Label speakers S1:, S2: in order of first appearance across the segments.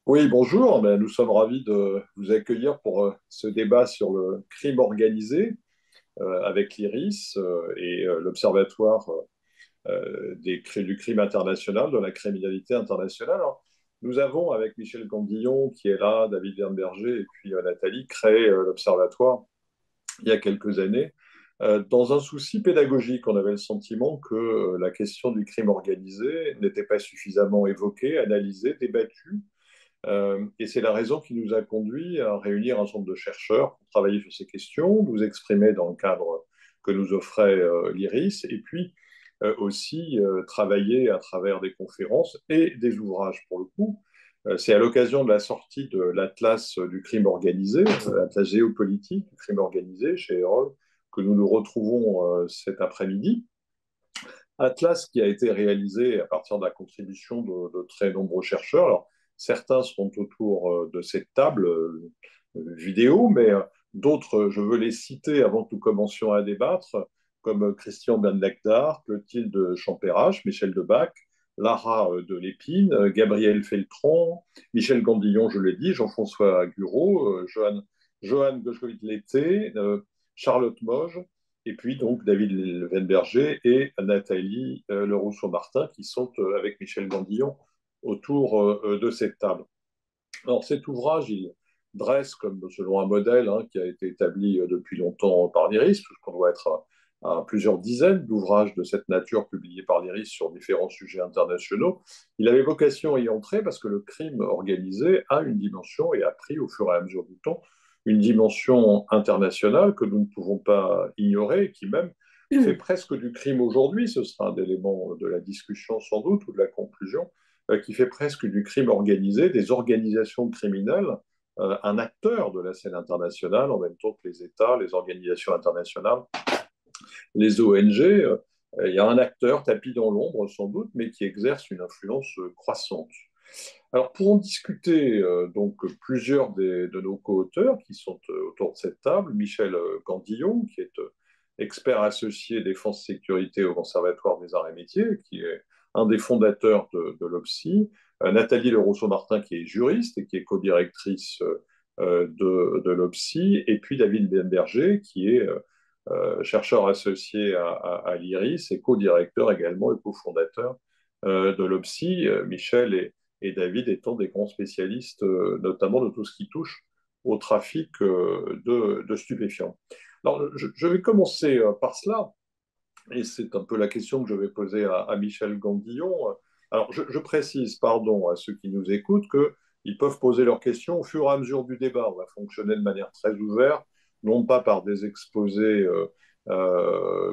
S1: Oui, bonjour. Nous sommes ravis de vous accueillir pour ce débat sur le crime organisé avec l'IRIS et l'Observatoire du crime international, de la criminalité internationale. Alors, nous avons, avec Michel Gandillon qui est là, David Wernberger et puis Nathalie, créé l'Observatoire il y a quelques années dans un souci pédagogique. On avait le sentiment que la question du crime organisé n'était pas suffisamment évoquée, analysée, débattue, et c'est la raison qui nous a conduit à réunir un certain nombre de chercheurs pour travailler sur ces questions, nous exprimer dans le cadre que nous offrait l'IRIS, et puis aussi travailler à travers des conférences et des ouvrages pour le coup. C'est à l'occasion de la sortie de l'Atlas du crime organisé, l'Atlas géopolitique du crime organisé chez Erol, que nous nous retrouvons cet après-midi. Atlas qui a été réalisé à partir de la contribution de très nombreux chercheurs. Alors, certains sont autour de cette table vidéo, mais d'autres, je veux les citer avant que nous commencions à débattre, comme Christian Ben-Lagdar, Clotilde Champérache, Michel Debac, Lara de Lépine, Gabriel Feltron, Michel Gandillon, je l'ai dit, Jean-François Guiraud, Johan Goschkowitz-Letté, Charlotte Moge, et puis donc David Weinberger et Nathalie Lerousseau-Martin qui sont avec Michel Gandillon autour de cette table. Alors cet ouvrage, il dresse comme selon un modèle qui a été établi depuis longtemps par l'IRIS, puisqu'on doit être à plusieurs dizaines d'ouvrages de cette nature publiés par l'IRIS sur différents sujets internationaux. Il avait vocation à y entrer parce que le crime organisé a une dimension et a pris au fur et à mesure du temps une dimension internationale que nous ne pouvons pas ignorer et qui même fait presque du crime aujourd'hui. Ce sera un élément de la discussion sans doute ou de la conclusion qui fait presque du crime organisé, des organisations criminelles, un acteur de la scène internationale en même temps que les États, les organisations internationales, les ONG. Il y a un acteur tapis dans l'ombre sans doute, mais qui exerce une influence croissante. Alors pour en discuter, donc plusieurs de nos co-auteurs qui sont autour de cette table, Michel Gandillon, qui est expert associé défense-sécurité au Conservatoire des arts et métiers, qui est un des fondateurs de l'OPSI, Nathalie Lerousseau-Martin, qui est juriste et qui est co-directrice de l'OPSI, et puis David Benberger, qui est chercheur associé à l'IRIS et co-directeur également et cofondateur de l'OPSI. Michel et David étant des grands spécialistes, notamment de tout ce qui touche au trafic de stupéfiants. Alors, je vais commencer par cela, et c'est un peu la question que je vais poser à Michel Gandillon. Alors, je précise, pardon, à ceux qui nous écoutent, qu'ils peuvent poser leurs questions au fur et à mesure du débat. On va fonctionner de manière très ouverte, non pas par des exposés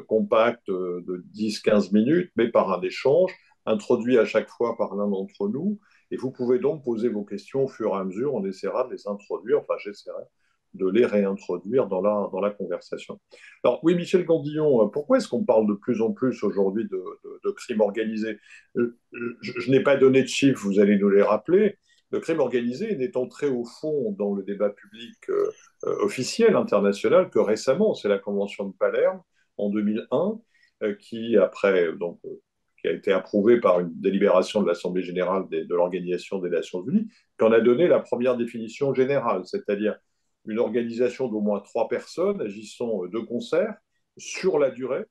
S1: compacts de 10-15 minutes, mais par un échange introduit à chaque fois par l'un d'entre nous. Et vous pouvez donc poser vos questions au fur et à mesure. On essaiera de les introduire, enfin j'essaierai de les réintroduire dans la conversation. Alors oui, Michel Gandillon, pourquoi est-ce qu'on parle de plus en plus aujourd'hui de crime organisé? Je n'ai pas donné de chiffres, vous allez nous les rappeler. Le crime organisé n'est entré au fond dans le débat public officiel international que récemment. C'est la Convention de Palerme en 2001 qui, après, qui a été approuvée par une délibération de l'Assemblée générale de l'Organisation des Nations Unies, qu'en a donné la première définition générale, c'est-à-dire une organisation d'au moins 3 personnes agissant de concert sur la durée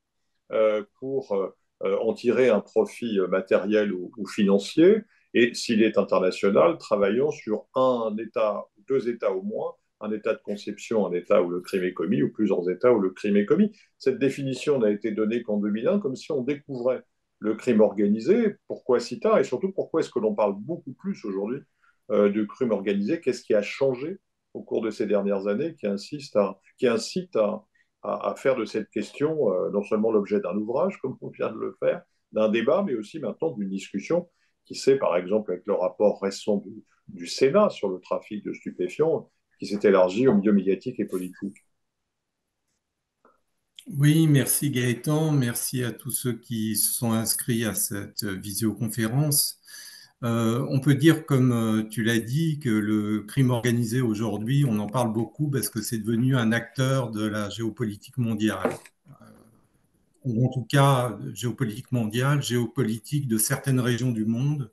S1: pour en tirer un profit matériel ou financier, et s'il est international, travaillant sur un État, 2 États au moins, un État de conception, un État où le crime est commis, ou plusieurs États où le crime est commis. Cette définition n'a été donnée qu'en 2001, comme si on découvrait le crime organisé. Pourquoi si tard? Et surtout, pourquoi est-ce que l'on parle beaucoup plus aujourd'hui du crime organisé? Qu'est-ce qui a changé au cours de ces dernières années qui incite à faire de cette question non seulement l'objet d'un ouvrage, comme on vient de le faire, d'un débat, mais aussi maintenant d'une discussion qui s'est, par exemple, avec le rapport récent du Sénat sur le trafic de stupéfiants, qui s'est élargi au milieu médiatique et politique.
S2: Oui, merci Gaëtan, merci à tous ceux qui se sont inscrits à cette visioconférence. On peut dire, comme tu l'as dit, que le crime organisé aujourd'hui, on en parle beaucoup parce que c'est devenu un acteur de la géopolitique mondiale, ou en tout cas géopolitique mondiale, géopolitique de certaines régions du monde,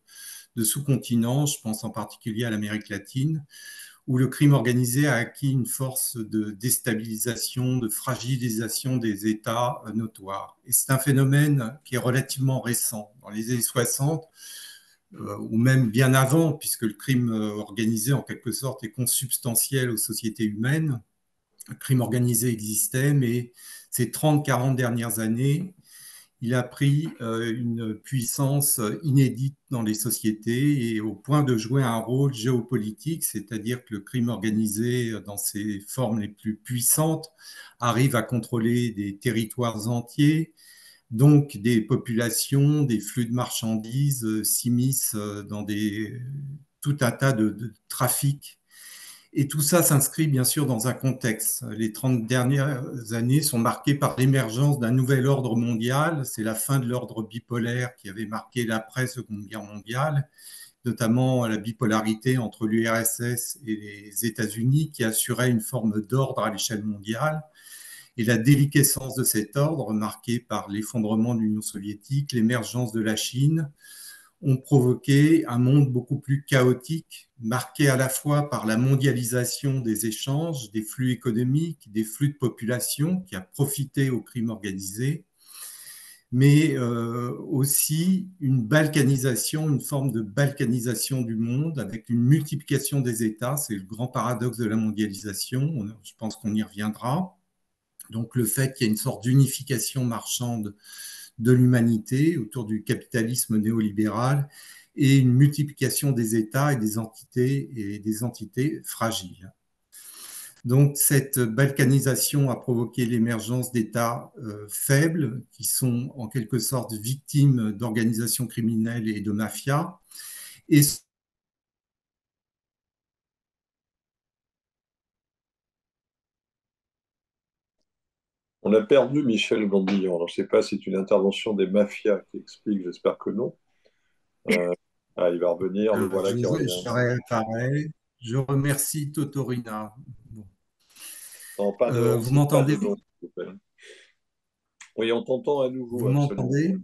S2: de sous-continents, je pense en particulier à l'Amérique latine, où le crime organisé a acquis une force de déstabilisation, de fragilisation des États notoire. Et c'est un phénomène qui est relativement récent. Dans les années 60, ou même bien avant, puisque le crime organisé, en quelque sorte, est consubstantiel aux sociétés humaines. Le crime organisé existait, mais ces 30-40 dernières années, il a pris une puissance inédite dans les sociétés et au point de jouer un rôle géopolitique, c'est-à-dire que le crime organisé, dans ses formes les plus puissantes, arrive à contrôler des territoires entiers, donc des populations, des flux de marchandises s'immiscent dans tout un tas de trafics. Et tout ça s'inscrit bien sûr dans un contexte. Les 30 dernières années sont marquées par l'émergence d'un nouvel ordre mondial. C'est la fin de l'ordre bipolaire qui avait marqué l'après-Seconde Guerre mondiale, notamment la bipolarité entre l'URSS et les États-Unis qui assurait une forme d'ordre à l'échelle mondiale. Et la déliquescence de cet ordre, marquée par l'effondrement de l'Union soviétique, l'émergence de la Chine, ont provoqué un monde beaucoup plus chaotique, marqué à la fois par la mondialisation des échanges, des flux économiques, des flux de population qui a profité au crime organisé, mais aussi une balkanisation, une forme de balkanisation du monde avec une multiplication des États. C'est le grand paradoxe de la mondialisation. Je pense qu'on y reviendra. Donc le fait qu'il y ait une sorte d'unification marchande de l'humanité autour du capitalisme néolibéral et une multiplication des États et des entités fragiles. Donc cette balkanisation a provoqué l'émergence d'États faibles qui sont en quelque sorte victimes d'organisations criminelles et de mafias. Et
S1: On a perdu Michel Gambillon. Alors, je ne sais pas si c'est une intervention des mafias qui explique, j'espère que non. Euh, il va revenir, le voilà qui revient.
S2: je réapparais. Je remercie Totorina. Bon.
S1: Non, pas de, on
S2: Vous
S1: cite pas de
S2: m'entendez?
S1: nom, s'il vous plaît. Oui, on t'entend à
S2: Vous
S1: nouveau, absolument.
S2: m'entendez?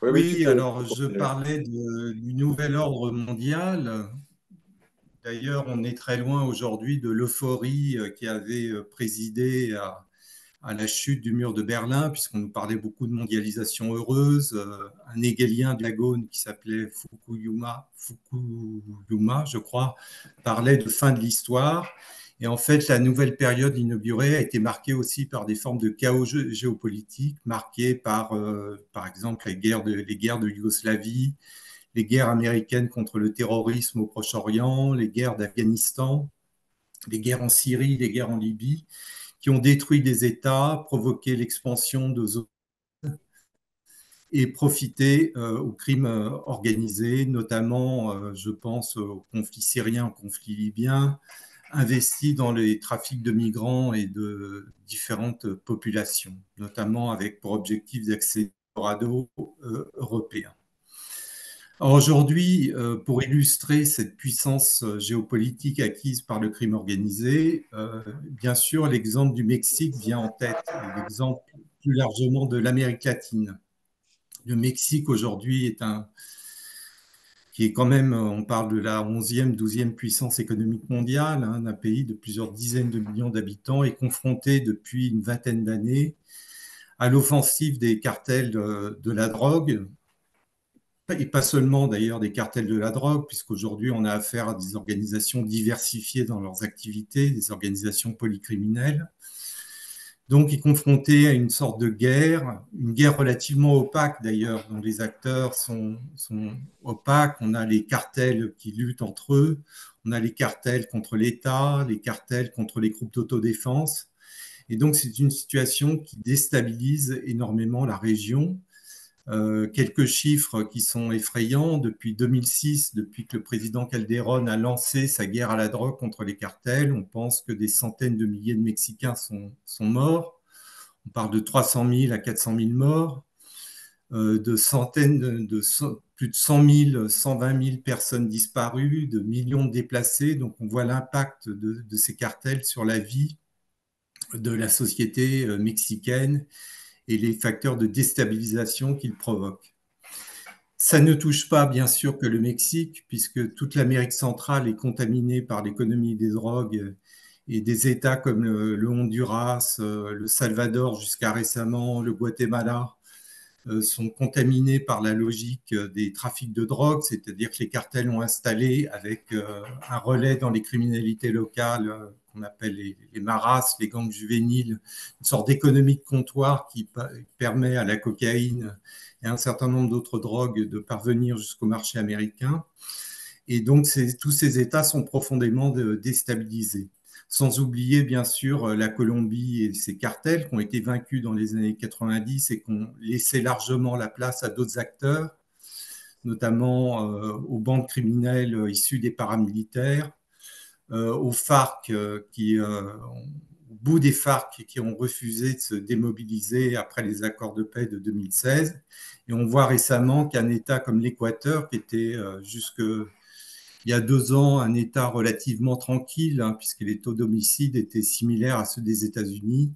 S1: Oui, oui,
S2: Oui,
S1: tu
S2: alors
S1: peux
S2: je
S1: continuer.
S2: parlais du nouvel ordre mondial. D'ailleurs, on est très loin aujourd'hui de l'euphorie qui avait présidé à la chute du mur de Berlin, puisqu'on nous parlait beaucoup de mondialisation heureuse. Un Hegelien de la Gaune qui s'appelait Fukuyama, je crois, parlait de fin de l'histoire. Et en fait, la nouvelle période inaugurée a été marquée aussi par des formes de chaos géopolitique, marquées par exemple, les guerres de Yougoslavie, les guerres américaines contre le terrorisme au Proche-Orient, les guerres d'Afghanistan, les guerres en Syrie, les guerres en Libye, qui ont détruit des États, provoqué l'expansion de zones et profité aux crimes organisés, notamment, je pense, au conflit syrien, au conflit libyen, investi dans les trafics de migrants et de différentes populations, notamment avec pour objectif d'accès au radeau européen. Aujourd'hui, pour illustrer cette puissance géopolitique acquise par le crime organisé, bien sûr, l'exemple du Mexique vient en tête, et l'exemple plus largement de l'Amérique latine. Le Mexique aujourd'hui qui est quand même, on parle de la 11e, 12e puissance économique mondiale, hein, d'un pays de plusieurs dizaines de millions d'habitants, est confronté depuis une vingtaine d'années à l'offensive des cartels de la drogue, et pas seulement d'ailleurs des cartels de la drogue, puisqu'aujourd'hui on a affaire à des organisations diversifiées dans leurs activités, des organisations polycriminelles. Donc, il est confronté à une sorte de guerre, une guerre relativement opaque d'ailleurs, dont les acteurs sont opaques. On a les cartels qui luttent entre eux, on a les cartels contre l'État, les cartels contre les groupes d'autodéfense. Et donc, c'est une situation qui déstabilise énormément la région. Quelques chiffres qui sont effrayants. Depuis 2006, depuis que le président Calderón a lancé sa guerre à la drogue contre les cartels, on pense que des centaines de milliers de Mexicains sont morts. On parle de 300 000 à 400 000 morts, de centaines plus de 100 000, 120 000 personnes disparues, de millions de déplacés. Donc on voit l'impact de ces cartels sur la vie de la société mexicaine et les facteurs de déstabilisation qu'ils provoquent. Ça ne touche pas, bien sûr, que le Mexique, puisque toute l'Amérique centrale est contaminée par l'économie des drogues et des États comme le Honduras, le Salvador jusqu'à récemment, le Guatemala, sont contaminés par la logique des trafics de drogue, c'est-à-dire que les cartels ont installé avec un relais dans les criminalités locales qu'on appelle les maras, les gangs juvéniles, une sorte d'économie de comptoir qui permet à la cocaïne et à un certain nombre d'autres drogues de parvenir jusqu'au marché américain. Et donc, tous ces États sont profondément déstabilisés. Sans oublier, bien sûr, la Colombie et ses cartels qui ont été vaincus dans les années 90 et qui ont laissé largement la place à d'autres acteurs, notamment aux bandes criminelles issues des paramilitaires, aux FARC, au bout des FARC qui ont refusé de se démobiliser après les accords de paix de 2016. Et on voit récemment qu'un État comme l'Équateur, qui était jusque il y a 2 ans un État relativement tranquille, hein, puisque les taux d'homicide étaient similaires à ceux des États-Unis.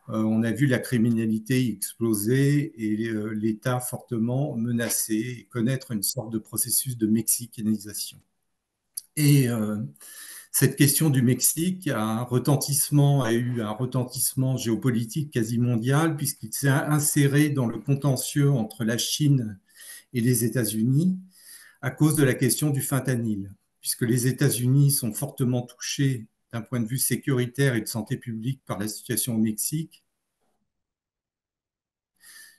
S2: On a vu la criminalité exploser et l'État fortement menacé et connaître une sorte de processus de mexicanisation. Et cette question du Mexique a eu un retentissement géopolitique quasi mondial puisqu'il s'est inséré dans le contentieux entre la Chine et les États-Unis à cause de la question du fentanyl, puisque les États-Unis sont fortement touchés d'un point de vue sécuritaire et de santé publique par la situation au Mexique.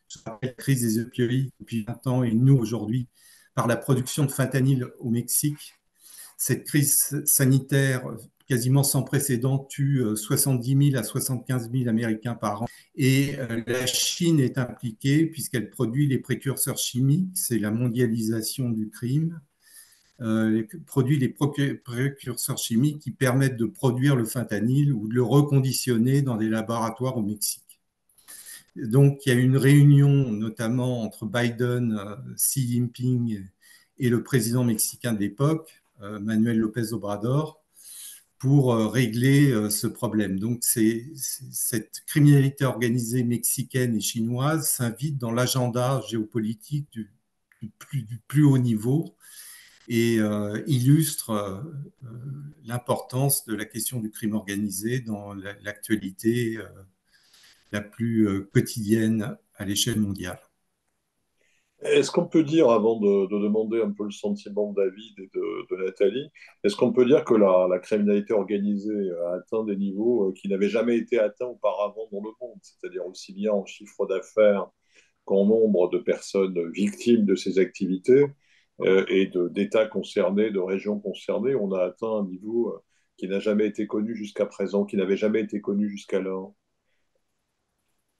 S2: Je rappelle la crise des opioïdes depuis 20 ans et nous aujourd'hui par la production de fentanyl au Mexique. Cette crise sanitaire quasiment sans précédent tue 70 000 à 75 000 Américains par an. Et la Chine est impliquée puisqu'elle produit les précurseurs chimiques, c'est la mondialisation du crime. Produit les précurseurs chimiques qui permettent de produire le fentanyl ou de le reconditionner dans des laboratoires au Mexique. Donc, il y a eu une réunion notamment entre Biden, Xi Jinping et le président mexicain de l'époque, Manuel López Obrador, pour régler ce problème. Donc, cette criminalité organisée mexicaine et chinoise s'invite dans l'agenda géopolitique du plus haut niveau et illustre l'importance de la question du crime organisé dans l'actualité la plus quotidienne à l'échelle mondiale.
S1: Est-ce qu'on peut dire, avant de demander un peu le sentiment de David et de Nathalie, est-ce qu'on peut dire que la criminalité organisée a atteint des niveaux qui n'avaient jamais été atteints auparavant dans le monde, c'est-à-dire aussi bien en chiffre d'affaires qu'en nombre de personnes victimes de ces activités et d'États concernés, de régions concernées, on a atteint un niveau qui n'a jamais été connu jusqu'à présent, qui n'avait jamais été connu jusqu'alors.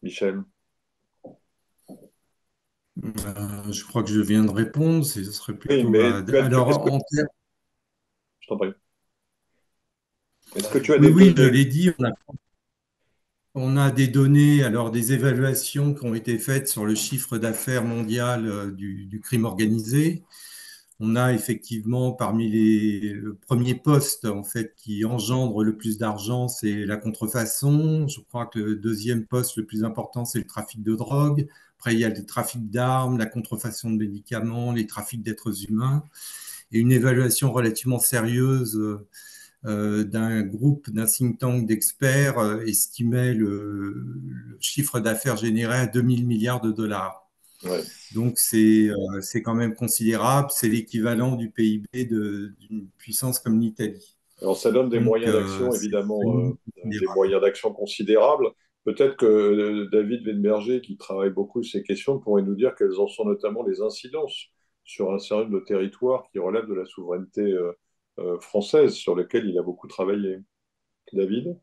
S1: Michel,
S2: Je crois que je viens de répondre, ce serait
S1: oui,
S2: plutôt
S1: mais
S2: alors
S1: est-ce que, je t'en prie, est-ce que tu as
S2: oui,
S1: des
S2: oui, je
S1: données?
S2: l'ai dit, on a des données, alors des évaluations qui ont été faites sur le chiffre d'affaires mondial du crime organisé. On a effectivement parmi le premier poste en fait qui engendre le plus d'argent, c'est la contrefaçon. Je crois que le deuxième poste le plus important, c'est le trafic de drogue. Après, il y a le trafic d'armes, la contrefaçon de médicaments, les trafics d'êtres humains. Et une évaluation relativement sérieuse d'un groupe, d'un think tank d'experts estimait le chiffre d'affaires généré à 2000 milliards de dollars.
S1: Ouais.
S2: Donc c'est quand même considérable, c'est l'équivalent du PIB d'une puissance comme l'Italie.
S1: Alors, ça donne des
S2: Donc
S1: moyens d'action,
S2: c'est
S1: évidemment, des
S2: considérable.
S1: moyens d'action considérables. Peut-être que David Wenberger, qui travaille beaucoup sur ces questions, pourrait nous dire quelles en sont notamment les incidences sur un certain nombre de territoires qui relèvent de la souveraineté française, sur lesquels il a beaucoup travaillé. David?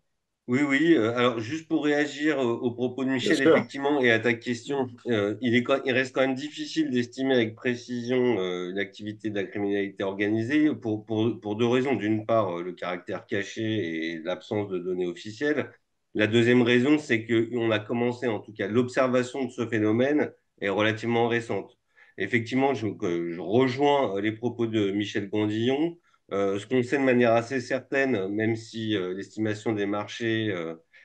S3: Oui, oui. Alors, juste pour réagir aux propos de
S1: Bien
S3: Michel,
S1: sûr.
S3: effectivement, et à ta question, il reste quand même difficile d'estimer avec précision l'activité de la criminalité organisée pour deux raisons. D'une part, le caractère caché et l'absence de données officielles. La deuxième raison, c'est que on a commencé, en tout cas, l'observation de ce phénomène est relativement récente. Effectivement, je rejoins les propos de Michel Grandillon. Ce qu'on sait de manière assez certaine, même si l'estimation des marchés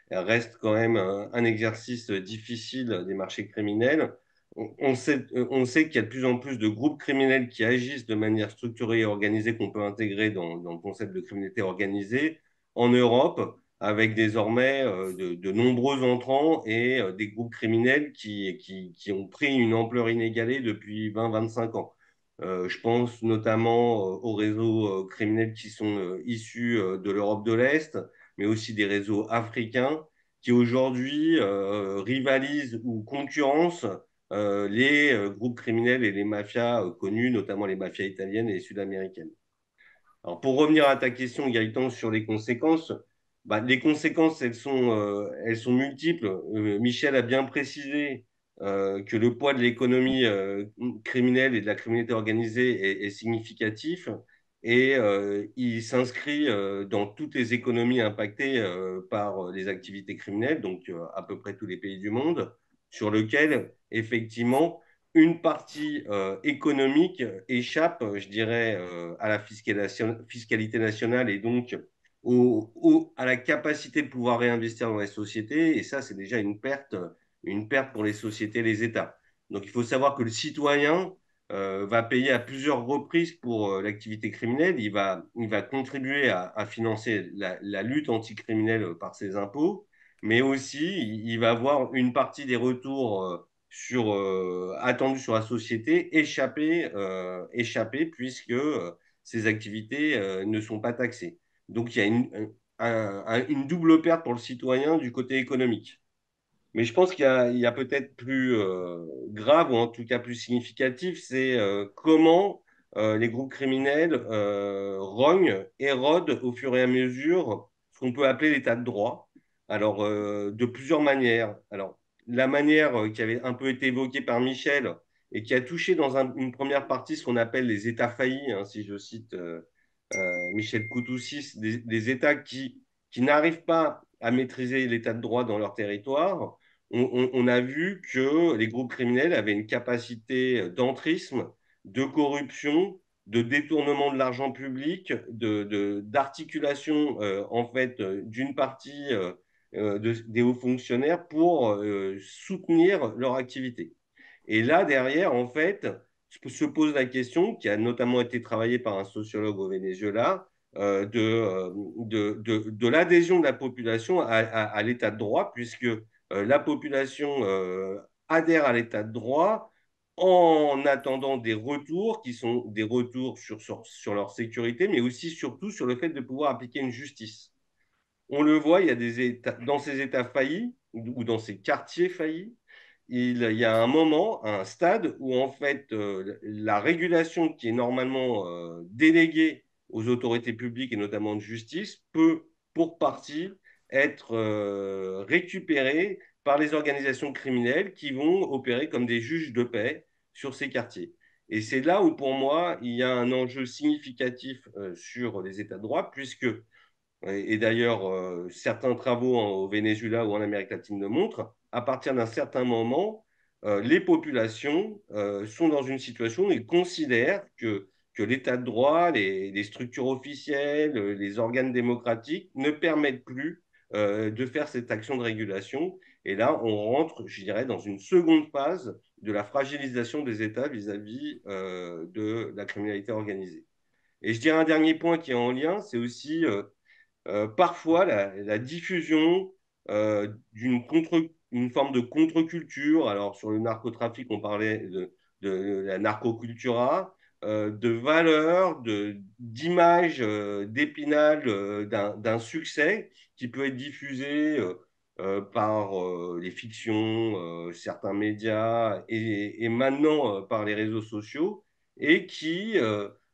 S3: reste quand même un exercice difficile des marchés criminels, on sait qu'il y a de plus en plus de groupes criminels qui agissent de manière structurée et organisée qu'on peut intégrer dans le concept de criminalité organisée en Europe, avec désormais de nombreux entrants et des groupes criminels qui ont pris une ampleur inégalée depuis 20-25 ans. Je pense notamment aux réseaux criminels qui sont issus de l'Europe de l'Est, mais aussi des réseaux africains qui aujourd'hui rivalisent ou concurrencent les groupes criminels et les mafias connues, notamment les mafias italiennes et sud-américaines. Alors, pour revenir à ta question, Gaëtan, sur les conséquences, bah, les conséquences, elles sont multiples. Michel a bien précisé que le poids de l'économie criminelle et de la criminalité organisée est significatif et il s'inscrit dans toutes les économies impactées par les activités criminelles, donc à peu près tous les pays du monde, sur lequel, effectivement, une partie économique échappe, je dirais, à la fiscalité nationale et donc à la capacité de pouvoir réinvestir dans les sociétés. Et ça, c'est déjà une perte pour les sociétés et les États. Donc, il faut savoir que le citoyen va payer à plusieurs reprises pour l'activité criminelle. Il va contribuer à financer la lutte anticriminelle par ses impôts, mais aussi il va avoir une partie des retours attendus sur la société échapper puisque ces activités ne sont pas taxées. Donc il y a une double perte pour le citoyen du côté économique. Mais je pense il y a peut-être plus grave ou en tout cas plus significatif, c'est comment les groupes criminels rognent, érodent au fur et à mesure ce qu'on peut appeler l'état de droit. Alors, de plusieurs manières. Alors, la manière qui avait un peu été évoquée par Michel et qui a touché dans une première partie ce qu'on appelle les États faillis, hein, si je cite Michel Couttoussis, des États qui n'arrivent pas à maîtriser l'état de droit dans leur territoire. On a vu que les groupes criminels avaient une capacité d'entrisme, de corruption, de détournement de l'argent public, d'articulation en fait d'une partie des hauts fonctionnaires pour soutenir leur activité. Et là, derrière, en fait, se pose la question, qui a notamment été travaillée par un sociologue au Venezuela, de l'adhésion de la population à l'état de droit, puisque la population adhère à l'état de droit en attendant des retours qui sont des retours sur leur sécurité, mais aussi surtout sur le fait de pouvoir appliquer une justice. On le voit, il y a des États, dans ces États faillis ou dans ces quartiers faillis, il y a un moment, un stade où en fait la régulation qui est normalement déléguée aux autorités publiques et notamment de justice peut pour partie être récupérée par les organisations criminelles qui vont opérer comme des juges de paix sur ces quartiers. Et c'est là où pour moi il y a un enjeu significatif sur les États de droit puisque et d'ailleurs, certains travaux au Venezuela ou en Amérique latine le montrent, à partir d'un certain moment, les populations sont dans une situation où ils considèrent que l'état de droit, les structures officielles, les organes démocratiques ne permettent plus de faire cette action de régulation. Et là, on rentre, je dirais, dans une seconde phase de la fragilisation des États vis-à-vis de la criminalité organisée. Et je dirais un dernier point qui est en lien, c'est aussi parfois la diffusion une forme de contre-culture. Alors, sur le narcotrafic, on parlait de la narcocultura, de valeurs, d'images d'Épinal d'un succès qui peut être diffusé par les fictions, certains médias et maintenant par les réseaux sociaux et qui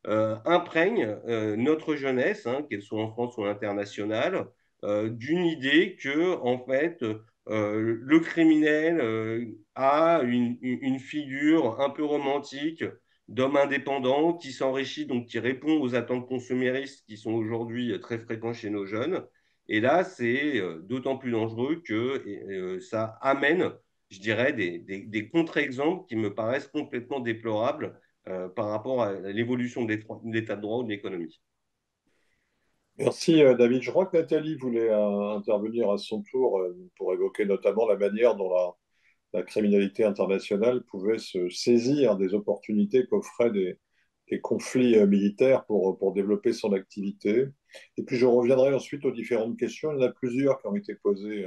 S3: imprègne notre jeunesse, hein, qu'elle soit en France ou internationale, d'une idée que, en fait, le criminel a une figure un peu romantique d'homme indépendant qui s'enrichit, donc qui répond aux attentes consuméristes qui sont aujourd'hui très fréquentes chez nos jeunes. Et là, c'est d'autant plus dangereux que ça amène, je dirais, des contre-exemples qui me paraissent complètement déplorables par rapport à l'évolution de l'état de droit ou de l'économie.
S1: Merci David. Je crois que Nathalie voulait intervenir à son tour pour évoquer notamment la manière dont la criminalité internationale pouvait se saisir des opportunités qu'offraient des conflits militaires pour développer son activité. Et puis je reviendrai ensuite aux différentes questions. Il y en a plusieurs qui ont été posées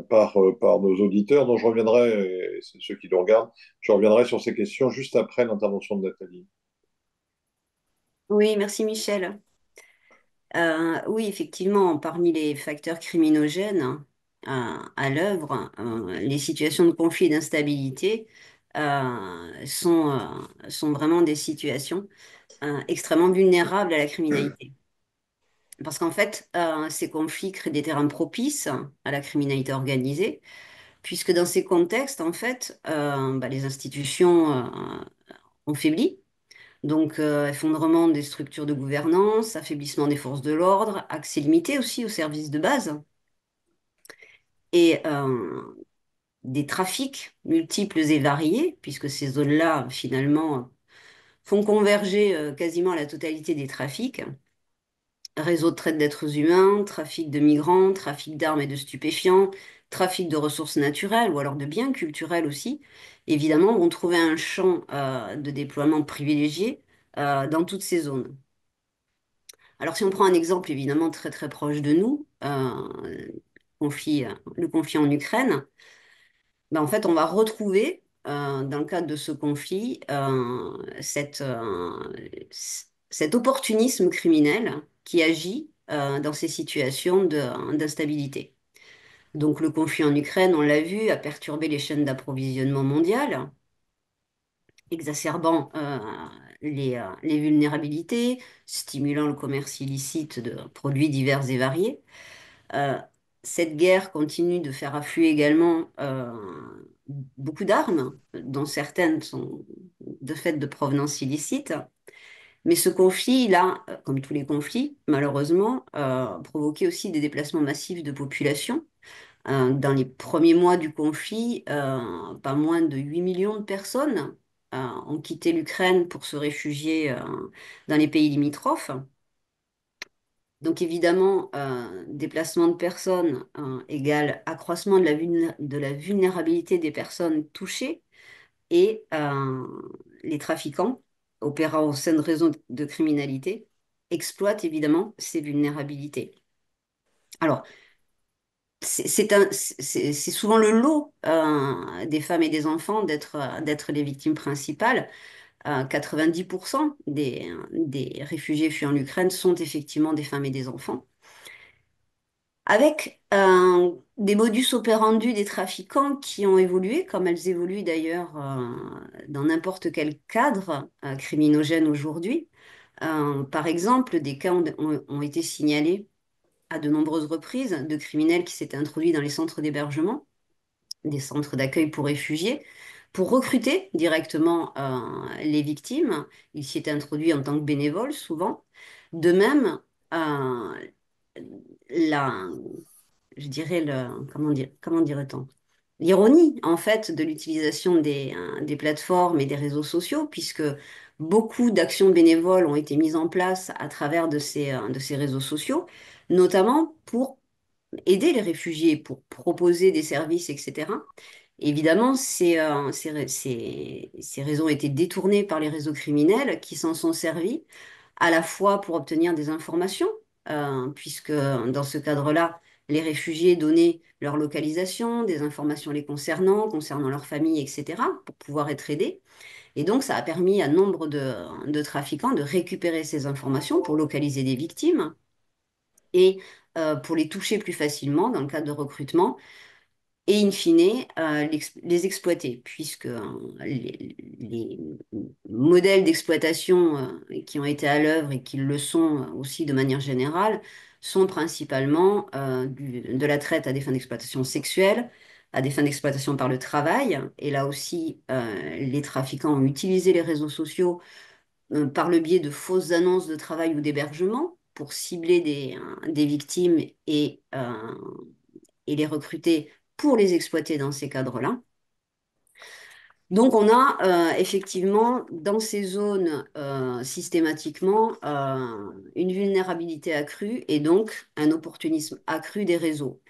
S1: par nos auditeurs, dont je reviendrai, et c'est ceux qui nous regardent, je reviendrai sur ces questions juste après l'intervention de Nathalie.
S4: Oui, merci Michel. Oui, effectivement, parmi les facteurs criminogènes à l'œuvre, les situations de conflit et d'instabilité sont vraiment des situations extrêmement vulnérables à la criminalité. Parce qu'en fait, ces conflits créent des terrains propices à la criminalité organisée, puisque dans ces contextes, en fait, les institutions ont faibli. Donc, effondrement des structures de gouvernance, affaiblissement des forces de l'ordre, accès limité aussi aux services de base, et des trafics multiples et variés, puisque ces zones-là, finalement, font converger quasiment la totalité des trafics. Réseau de traite d'êtres humains, trafic de migrants, trafic d'armes et de stupéfiants, trafic de ressources naturelles ou alors de biens culturels aussi, évidemment, vont trouver un champ de déploiement privilégié dans toutes ces zones. Alors, si on prend un exemple évidemment très très proche de nous, le conflit en Ukraine, en fait, on va retrouver dans le cadre de ce conflit cet opportunisme criminel qui agit dans ces situations d'instabilité. Donc, le conflit en Ukraine, on l'a vu, a perturbé les chaînes d'approvisionnement mondiales, exacerbant les vulnérabilités, stimulant le commerce illicite de produits divers et variés. Euh, Cette guerre continue de faire affluer également beaucoup d'armes, dont certaines sont de fait de provenance illicite. Mais ce conflit, il a, comme tous les conflits, malheureusement, provoqué aussi des déplacements massifs de population. Dans les premiers mois du conflit, pas moins de 8 millions de personnes ont quitté l'Ukraine pour se réfugier dans les pays limitrophes. Donc évidemment, déplacement de personnes égale accroissement de la vulnérabilité des personnes touchées et les trafiquants opérant au sein de réseaux de criminalité exploitent évidemment ces vulnérabilités. Alors, c'est souvent le lot des femmes et des enfants d'être les victimes principales. 90% des réfugiés fuyant l'Ukraine sont effectivement des femmes et des enfants. Avec des modus operandi des trafiquants qui ont évolué, comme elles évoluent d'ailleurs dans n'importe quel cadre criminogène aujourd'hui. Par exemple, des cas ont été signalés à de nombreuses reprises de criminels qui s'étaient introduits dans les centres d'hébergement, des centres d'accueil pour réfugiés, pour recruter directement les victimes. Ils s'y étaient introduits en tant que bénévoles, souvent. De même, la, je dirais, comment dirait-on? L'ironie, en fait, de l'utilisation des plateformes et des réseaux sociaux, puisque beaucoup d'actions bénévoles ont été mises en place à travers de ces réseaux sociaux, notamment pour aider les réfugiés, pour proposer des services, etc. Évidemment, ces réseaux ont été détournés par les réseaux criminels qui s'en sont servis à la fois pour obtenir des informations, puisque dans ce cadre-là, les réfugiés donnaient leur localisation, des informations les concernant, concernant leur famille, etc., pour pouvoir être aidés. Et donc, ça a permis à nombre de trafiquants de récupérer ces informations pour localiser des victimes et pour les toucher plus facilement dans le cadre de recrutement et in fine les exploiter, puisque les modèles d'exploitation qui ont été à l'œuvre et qui le sont aussi de manière générale sont principalement de la traite à des fins d'exploitation sexuelle, à des fins d'exploitation par le travail. Et là aussi, les trafiquants ont utilisé les réseaux sociaux par le biais de fausses annonces de travail ou d'hébergement pour cibler des victimes et les recruter pour les exploiter dans ces cadres-là. Donc on a effectivement dans ces zones systématiquement une vulnérabilité accrue et donc un opportunisme accru des réseaux.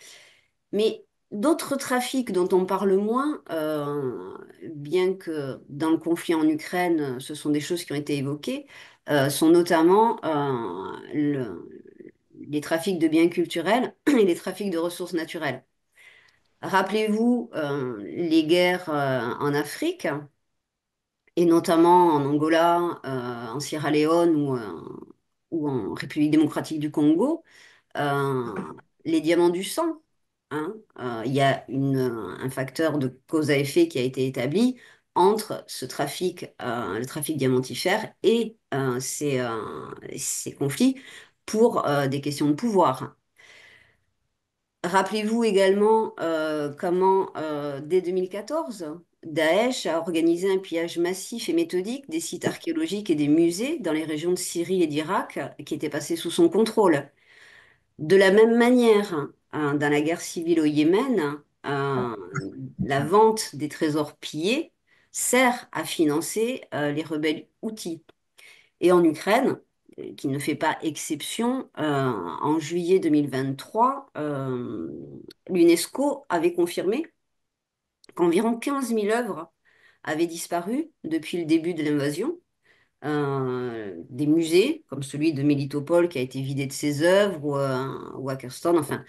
S4: Mais D'autres trafics dont on parle moins, bien que dans le conflit en Ukraine, ce sont des choses qui ont été évoquées, sont notamment les trafics de biens culturels et les trafics de ressources naturelles. Rappelez-vous les guerres en Afrique, et notamment en Angola, en Sierra Leone ou en République démocratique du Congo, euh, les diamants du sang. Hein. Il y a un facteur de cause à effet qui a été établi entre ce trafic, le trafic diamantifère et ces conflits pour des questions de pouvoir. Rappelez-vous également comment, dès 2014, Daesh a organisé un pillage massif et méthodique des sites archéologiques et des musées dans les régions de Syrie et d'Irak qui étaient passés sous son contrôle. De la même manière, dans la guerre civile au Yémen, la vente des trésors pillés sert à financer les rebelles houthis. Et en Ukraine, qui ne fait pas exception, en juillet 2023, l'UNESCO avait confirmé qu'environ 15 000 œuvres avaient disparu depuis le début de l'invasion. Des musées, comme celui de Mélitopol qui a été vidé de ses œuvres, ou à Kherson, enfin,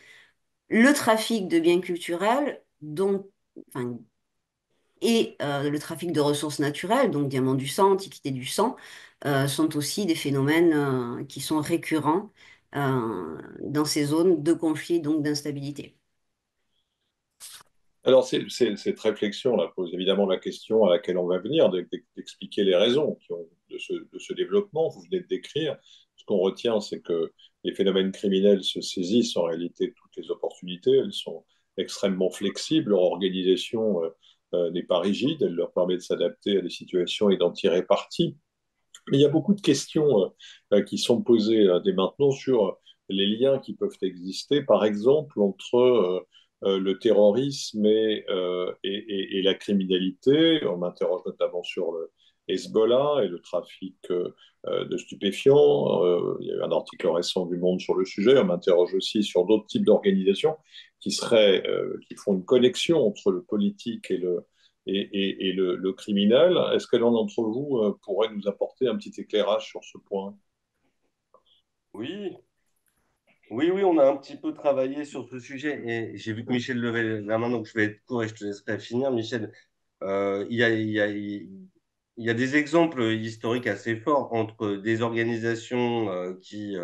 S4: le trafic de biens culturels enfin, et le trafic de ressources naturelles, donc diamants du sang, antiquités du sang, sont aussi des phénomènes qui sont récurrents dans ces zones de conflit, donc d'instabilité.
S1: Alors, cette réflexion-là pose évidemment la question à laquelle on va venir, d'expliquer les raisons de ce développement. Vous venez de décrire. Ce qu'on retient, c'est que les phénomènes criminels se saisissent en réalité de toutes les opportunités. Elles sont extrêmement flexibles. Leur organisation n'est pas rigide. Elle leur permet de s'adapter à des situations et d'en tirer parti. Mais il y a beaucoup de questions qui sont posées dès maintenant sur les liens qui peuvent exister, par exemple, entre le terrorisme et la criminalité. On m'interroge notamment sur le Hezbollah et le trafic de stupéfiants. Il y a eu un article récent du Monde sur le sujet. On m'interroge aussi sur d'autres types d'organisations qui font une connexion entre le politique et le criminel. Est-ce que l'un d'entre vous pourrait nous apporter un petit éclairage sur ce point?
S3: Oui, oui, on a un petit peu travaillé sur ce sujet et j'ai vu que Michel levait la main, donc je vais être court et je te laisserai finir, Michel. Il y a des exemples historiques assez forts entre des organisations qui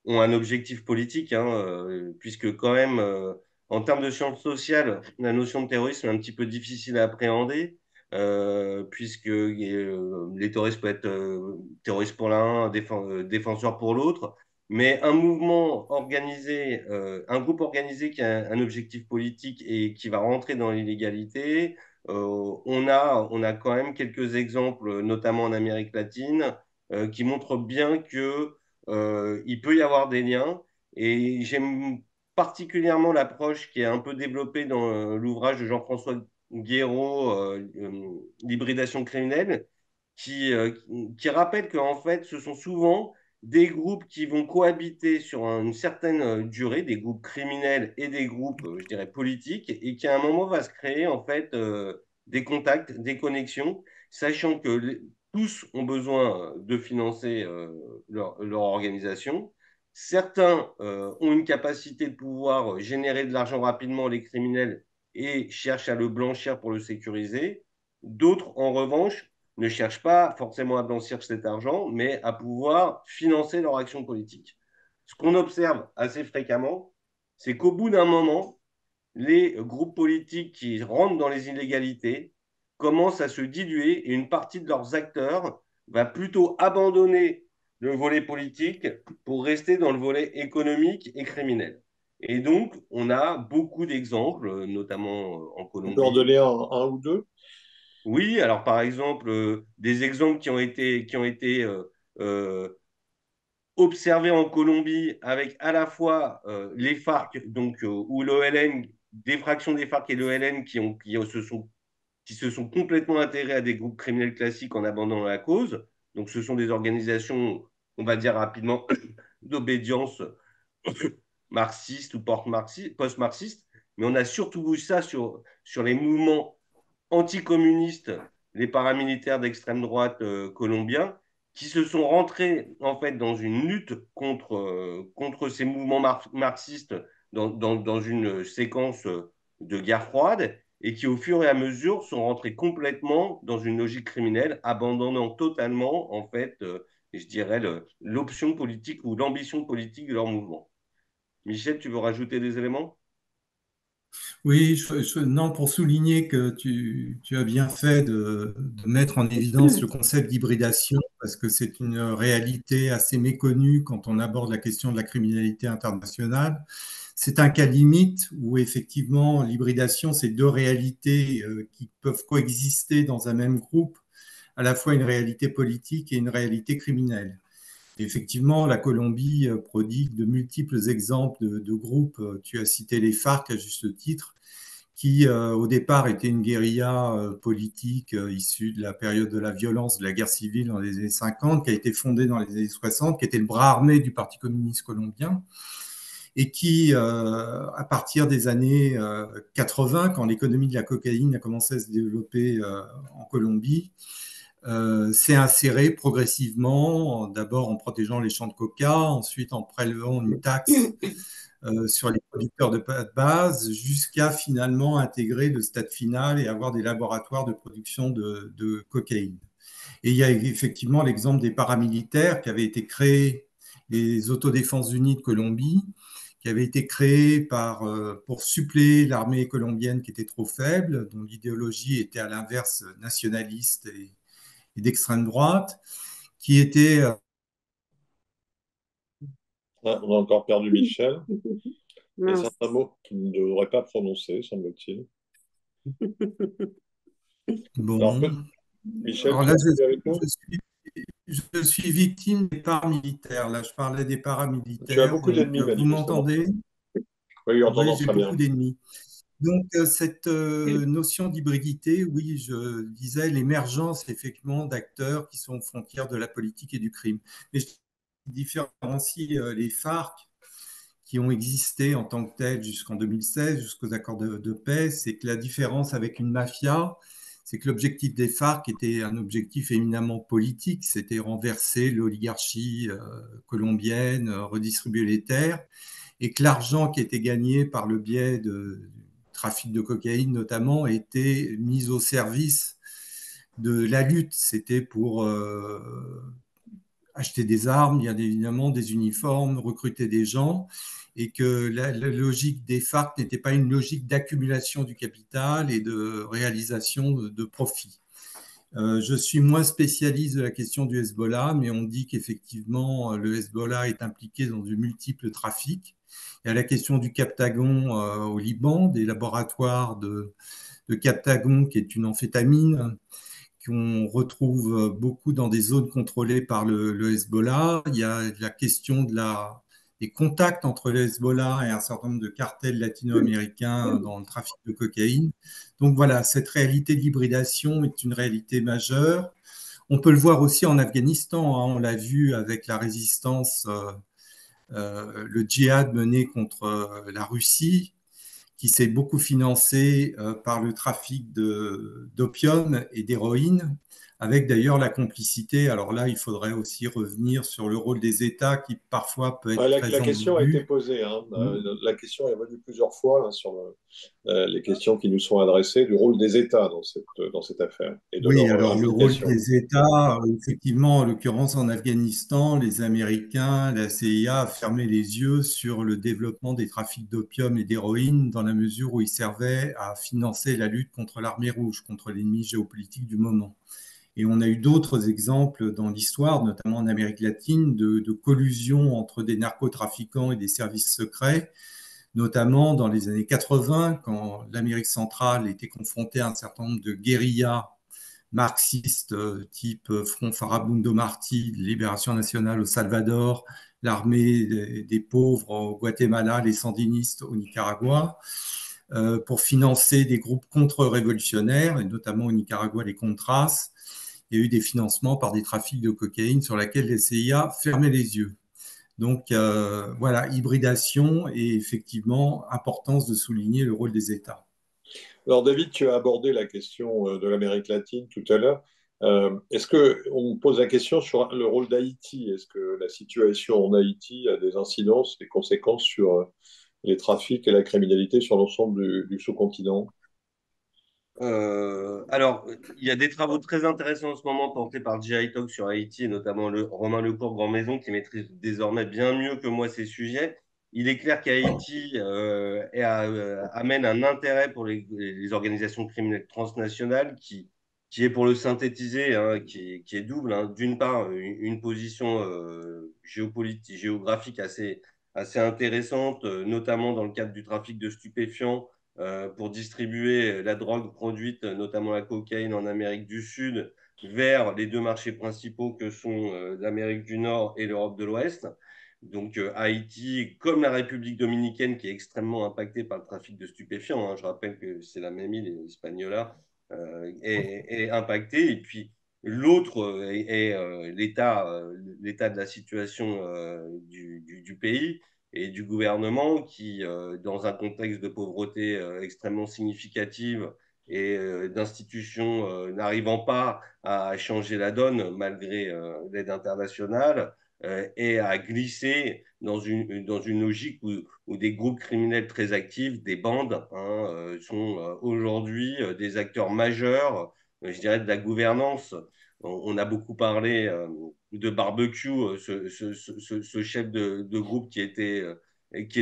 S3: ont un objectif politique, hein, puisque quand même, en termes de sciences sociales, la notion de terrorisme est un petit peu difficile à appréhender, puisque les terroristes peuvent être terroristes pour l'un, défenseurs pour l'autre. Mais un mouvement organisé, un groupe organisé qui a un objectif politique et qui va rentrer dans l'illégalité, on a quand même quelques exemples, notamment en Amérique latine, qui montrent bien que il peut y avoir des liens. Et j'aime particulièrement l'approche qui est un peu développée dans l'ouvrage de Jean-François Guéraud, L'hybridation criminelle, qui rappelle qu'en fait, ce sont souvent des groupes qui vont cohabiter sur une certaine durée, des groupes criminels et des groupes, je dirais, politiques, et qui à un moment va se créer en fait des contacts, des connexions, sachant que tous ont besoin de financer leur organisation. Certains ont une capacité de pouvoir générer de l'argent rapidement, les criminels, et cherchent à le blanchir pour le sécuriser. D'autres, en revanche, ne cherchent pas forcément à blanchir cet argent, mais à pouvoir financer leur action politique. Ce qu'on observe assez fréquemment, c'est qu'au bout d'un moment, les groupes politiques qui rentrent dans les illégalités commencent à se diluer et une partie de leurs acteurs va plutôt abandonner le volet politique pour rester dans le volet économique et criminel. Et donc, on a beaucoup d'exemples, notamment en
S1: On peut en
S3: Colombie.
S1: donner un ou deux?
S3: Oui, alors par exemple, des exemples qui ont été euh, observé en Colombie avec à la fois les FARC, donc ou l'OLN, des fractions des FARC et l'OLN qui se sont complètement intégrés à des groupes criminels classiques en abandonnant la cause. Donc ce sont des organisations, on va dire rapidement, d'obédience marxiste ou post-marxiste. mais on a surtout vu ça sur les mouvements anticommunistes, les paramilitaires d'extrême droite colombiens, qui se sont rentrés en fait dans une lutte contre ces mouvements marxistes dans une séquence de guerre froide et qui au fur et à mesure sont rentrés complètement dans une logique criminelle, abandonnant totalement en fait, je dirais, l'option politique ou l'ambition politique de leur mouvement. Michel, tu veux rajouter des éléments?
S2: Oui, non, pour souligner que tu as bien fait de mettre en évidence le concept d'hybridation, parce que c'est une réalité assez méconnue quand on aborde la question de la criminalité internationale. C'est un cas limite où effectivement l'hybridation, c'est deux réalités qui peuvent coexister dans un même groupe, à la fois une réalité politique et une réalité criminelle. Effectivement, la Colombie prodigue de multiples exemples de groupes. Tu as cité les FARC à juste titre, qui au départ était une guérilla politique issue de la période de la violence de la guerre civile dans les années 50, qui a été fondée dans les années 60, qui était le bras armé du Parti communiste colombien, et qui, à partir des années 80, quand l'économie de la cocaïne a commencé à se développer en Colombie, s'est inséré progressivement, d'abord en protégeant les champs de coca, ensuite en prélevant une taxe sur les producteurs de base, jusqu'à finalement intégrer le stade final et avoir des laboratoires de production de cocaïne. Et il y a effectivement l'exemple des paramilitaires qui avaient été créés, les Autodéfenses Unies de Colombie, qui avaient été créés pour suppléer l'armée colombienne qui était trop faible, dont l'idéologie était à l'inverse nationaliste et d'extrême droite, qui était...
S1: Ah, on a encore perdu Michel. Et c'est
S4: Mince.
S1: un mot qu'il ne devrait pas prononcer, semble-t-il. Alors,
S2: Bon.
S1: Michel,
S2: Alors
S1: tu
S2: là,
S1: es avec nous?
S2: je suis victime des paramilitaires. Là, je parlais des
S1: Tu as
S2: paramilitaires.
S1: beaucoup
S2: Donc,
S1: d'ennemis,
S2: vous
S1: manifestement.
S2: m'entendez?
S1: Oui, on
S2: Oui,
S1: t'entend
S2: j'ai
S1: très
S2: beaucoup
S1: bien.
S2: d'ennemis. Donc, cette notion d'hybridité, oui, je disais l'émergence effectivement d'acteurs qui sont aux frontières de la politique et du crime. Mais je différencie les FARC qui ont existé en tant que tels jusqu'en 2016, jusqu'aux accords de paix. C'est que la différence avec une mafia, c'est que l'objectif des FARC était un objectif éminemment politique, c'était renverser l'oligarchie colombienne, redistribuer les terres, et que l'argent qui était gagné par le biais du trafic de cocaïne notamment était mis au service de la lutte. C'était pour acheter des armes, bien évidemment, des uniformes, recruter des gens, et que la logique des FARC n'était pas une logique d'accumulation du capital et de réalisation de profit. Je suis moins spécialiste de la question du Hezbollah, mais on dit qu'effectivement, le Hezbollah est impliqué dans de multiples trafics. Il y a la question du Captagon au Liban, des laboratoires de Captagon, qui est une amphétamine qu'on retrouve beaucoup dans des zones contrôlées par le Hezbollah. Il y a la question des contacts entre le Hezbollah et un certain nombre de cartels latino-américains dans le trafic de cocaïne. Donc voilà, cette réalité de l'hybridation est une réalité majeure. On peut le voir aussi en Afghanistan, hein. On l'a vu avec la résistance, le djihad mené contre la Russie, qui s'est beaucoup financé par le trafic d'opium et d'héroïne, avec d'ailleurs la complicité. Alors là, il faudrait aussi revenir sur le rôle des États qui parfois peut être très
S1: La question a été
S2: ambigu.
S1: posée. Hein. La question est venue plusieurs fois là, sur les questions qui nous sont adressées du rôle des États dans cette affaire et de
S2: Oui,
S1: leur
S2: alors le rôle
S1: implication.
S2: des États, effectivement, en l'occurrence en Afghanistan, les Américains, la CIA a fermé les yeux sur le développement des trafics d'opium et d'héroïne dans la mesure où ils servaient à financer la lutte contre l'armée rouge, contre l'ennemi géopolitique du moment. Et on a eu d'autres exemples dans l'histoire, notamment en Amérique latine, de collusion entre des narcotrafiquants et des services secrets, notamment dans les années 80, quand l'Amérique centrale était confrontée à un certain nombre de guérillas marxistes type Front Farabundo Martí, Libération nationale au Salvador, l'armée des pauvres au Guatemala, les sandinistes au Nicaragua, pour financer des groupes contre-révolutionnaires, et notamment au Nicaragua les Contras. Il y a eu des financements par des trafics de cocaïne sur lesquels les CIA fermaient les yeux. Donc voilà, hybridation et effectivement importance de souligner le rôle des États.
S1: Alors David, tu as abordé la question de l'Amérique latine tout à l'heure. Est-ce que on pose la question sur le rôle d'Haïti? Est-ce que la situation en Haïti a des incidences, des conséquences sur les trafics et la criminalité sur l'ensemble du sous-continent?
S3: Alors, il y a des travaux très intéressants en ce moment portés par GI Talk sur Haïti, et notamment Romain Lecourt Grand Maison, qui maîtrise désormais bien mieux que moi ces sujets. Il est clair qu'Haïti amène un intérêt pour les organisations criminelles transnationales qui est, pour le synthétiser, hein, qui est double, hein. D'une part, une position géopolitique, géographique assez intéressante, notamment dans le cadre du trafic de stupéfiants pour distribuer la drogue produite, notamment la cocaïne en Amérique du Sud, vers les deux marchés principaux que sont l'Amérique du Nord et l'Europe de l'Ouest. Donc Haïti, comme la République dominicaine, qui est extrêmement impactée par le trafic de stupéfiants, hein, je rappelle que c'est la même île, Hispaniola, est impactée. Et puis l'autre est l'état de la situation du pays et du gouvernement qui, dans un contexte de pauvreté extrêmement significative et d'institutions n'arrivant pas à changer la donne malgré l'aide internationale, et à glisser dans une logique où des groupes criminels très actifs, des bandes, hein, sont aujourd'hui des acteurs majeurs, je dirais, de la gouvernance. On a beaucoup parlé de barbecue, ce chef de groupe qui est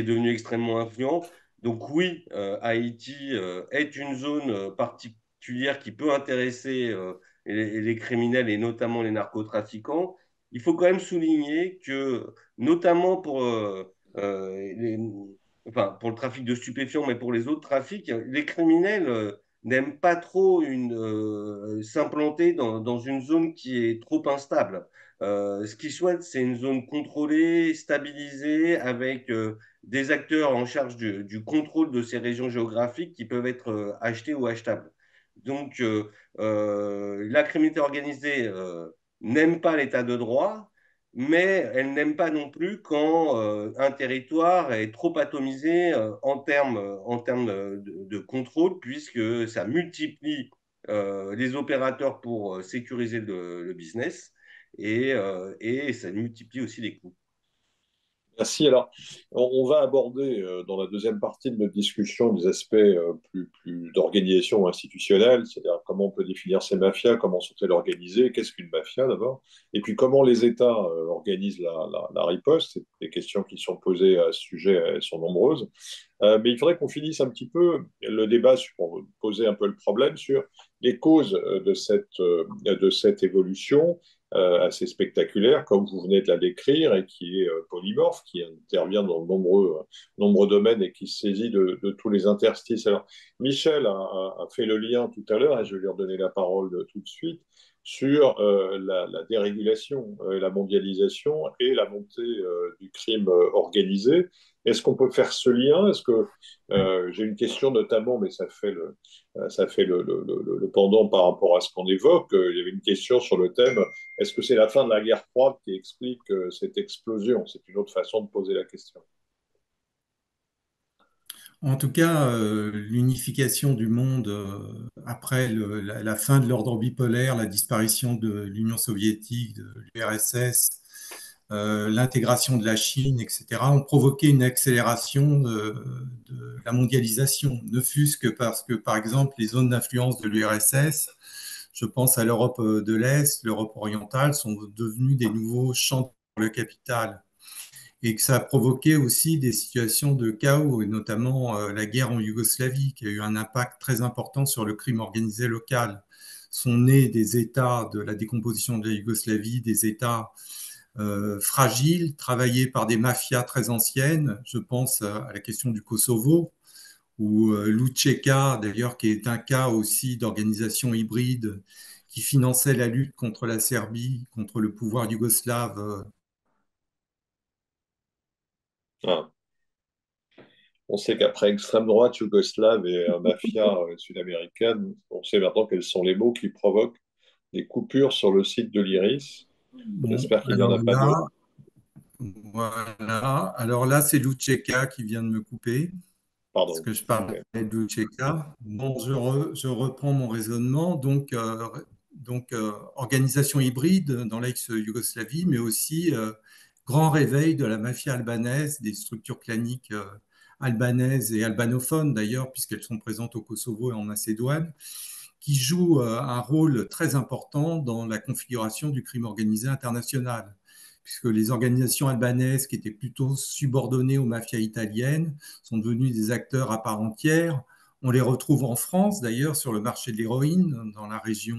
S3: devenu extrêmement influent. Donc oui, Haïti est une zone particulière qui peut intéresser les criminels et notamment les narcotrafiquants. Il faut quand même souligner que, notamment enfin, pour le trafic de stupéfiants, mais pour les autres trafics, les criminels n'aiment pas trop s'implanter dans une zone qui est trop instable. Ce qu'ils souhaitent, c'est une zone contrôlée, stabilisée, avec des acteurs en charge du contrôle de ces régions géographiques qui peuvent être achetées ou achetables. Donc, la criminalité organisée n'aime pas l'état de droit, mais elle n'aime pas non plus quand un territoire est trop atomisé en termes de contrôle, puisque ça multiplie les opérateurs pour sécuriser le business et ça multiplie aussi les coûts.
S1: Merci. Alors, on va aborder dans la deuxième partie de notre discussion des aspects plus d'organisation institutionnelle, c'est-à-dire comment on peut définir ces mafias, comment sont-elles organisées, qu'est-ce qu'une mafia d'abord, et puis comment les États organisent la riposte. Les questions qui sont posées à ce sujet, elles sont nombreuses. Mais il faudrait qu'on finisse un petit peu le débat pour poser un peu le problème sur les causes de cette évolution assez spectaculaire, comme vous venez de la décrire, et qui est polymorphe, qui intervient dans de nombreux domaines et qui se saisit de tous les interstices. Alors, Michel a fait le lien tout à l'heure, et je vais lui redonner la parole tout de suite, sur la dérégulation, la mondialisation et la montée du crime organisé. Est-ce qu'on peut faire ce lien? Est-ce que j'ai une question notamment, mais ça fait le pendant par rapport à ce qu'on évoque. Il y avait une question sur le thème, est-ce que c'est la fin de la guerre froide qui explique cette explosion? C'est une autre façon de poser la question.
S2: En tout cas, l'unification du monde après la fin de l'ordre bipolaire, la disparition de l'Union soviétique, de l'URSS, l'intégration de la Chine, etc., ont provoqué une accélération de la mondialisation, ne fût-ce que parce que, par exemple, les zones d'influence de l'URSS, je pense à l'Europe de l'Est, l'Europe orientale, sont devenus des nouveaux champs pour le capital et que ça a provoqué aussi des situations de chaos, et notamment la guerre en Yougoslavie, qui a eu un impact très important sur le crime organisé local. Sont nés des États de la décomposition de la Yougoslavie, des États fragiles, travaillés par des mafias très anciennes. Je pense à la question du Kosovo, ou l'Učeka, d'ailleurs, qui est un cas aussi d'organisation hybride qui finançait la lutte contre la Serbie, contre le pouvoir yougoslave.
S1: Ah. On sait qu'après extrême droite yougoslave et mafia sud-américaine, on sait maintenant quels sont les mots qui provoquent des coupures sur le site de l'Iris.
S2: Bon,
S1: J'espère qu'il n'y en
S2: alors
S1: a pas
S2: là,
S1: d'autres.
S2: Voilà. Alors là, c'est Lucheka qui vient de me couper, parce
S1: Pardon.
S2: que je
S1: Ok.
S2: parlais de Lucheka. Bon, je reprends mon raisonnement. Organisation hybride dans l'ex-Yougoslavie, mais aussi grand réveil de la mafia albanaise, des structures claniques albanaises et albanophones d'ailleurs, puisqu'elles sont présentes au Kosovo et en Macédoine, qui jouent un rôle très important dans la configuration du crime organisé international, puisque les organisations albanaises, qui étaient plutôt subordonnées aux mafias italiennes, sont devenues des acteurs à part entière. On les retrouve en France, d'ailleurs, sur le marché de l'héroïne, dans la région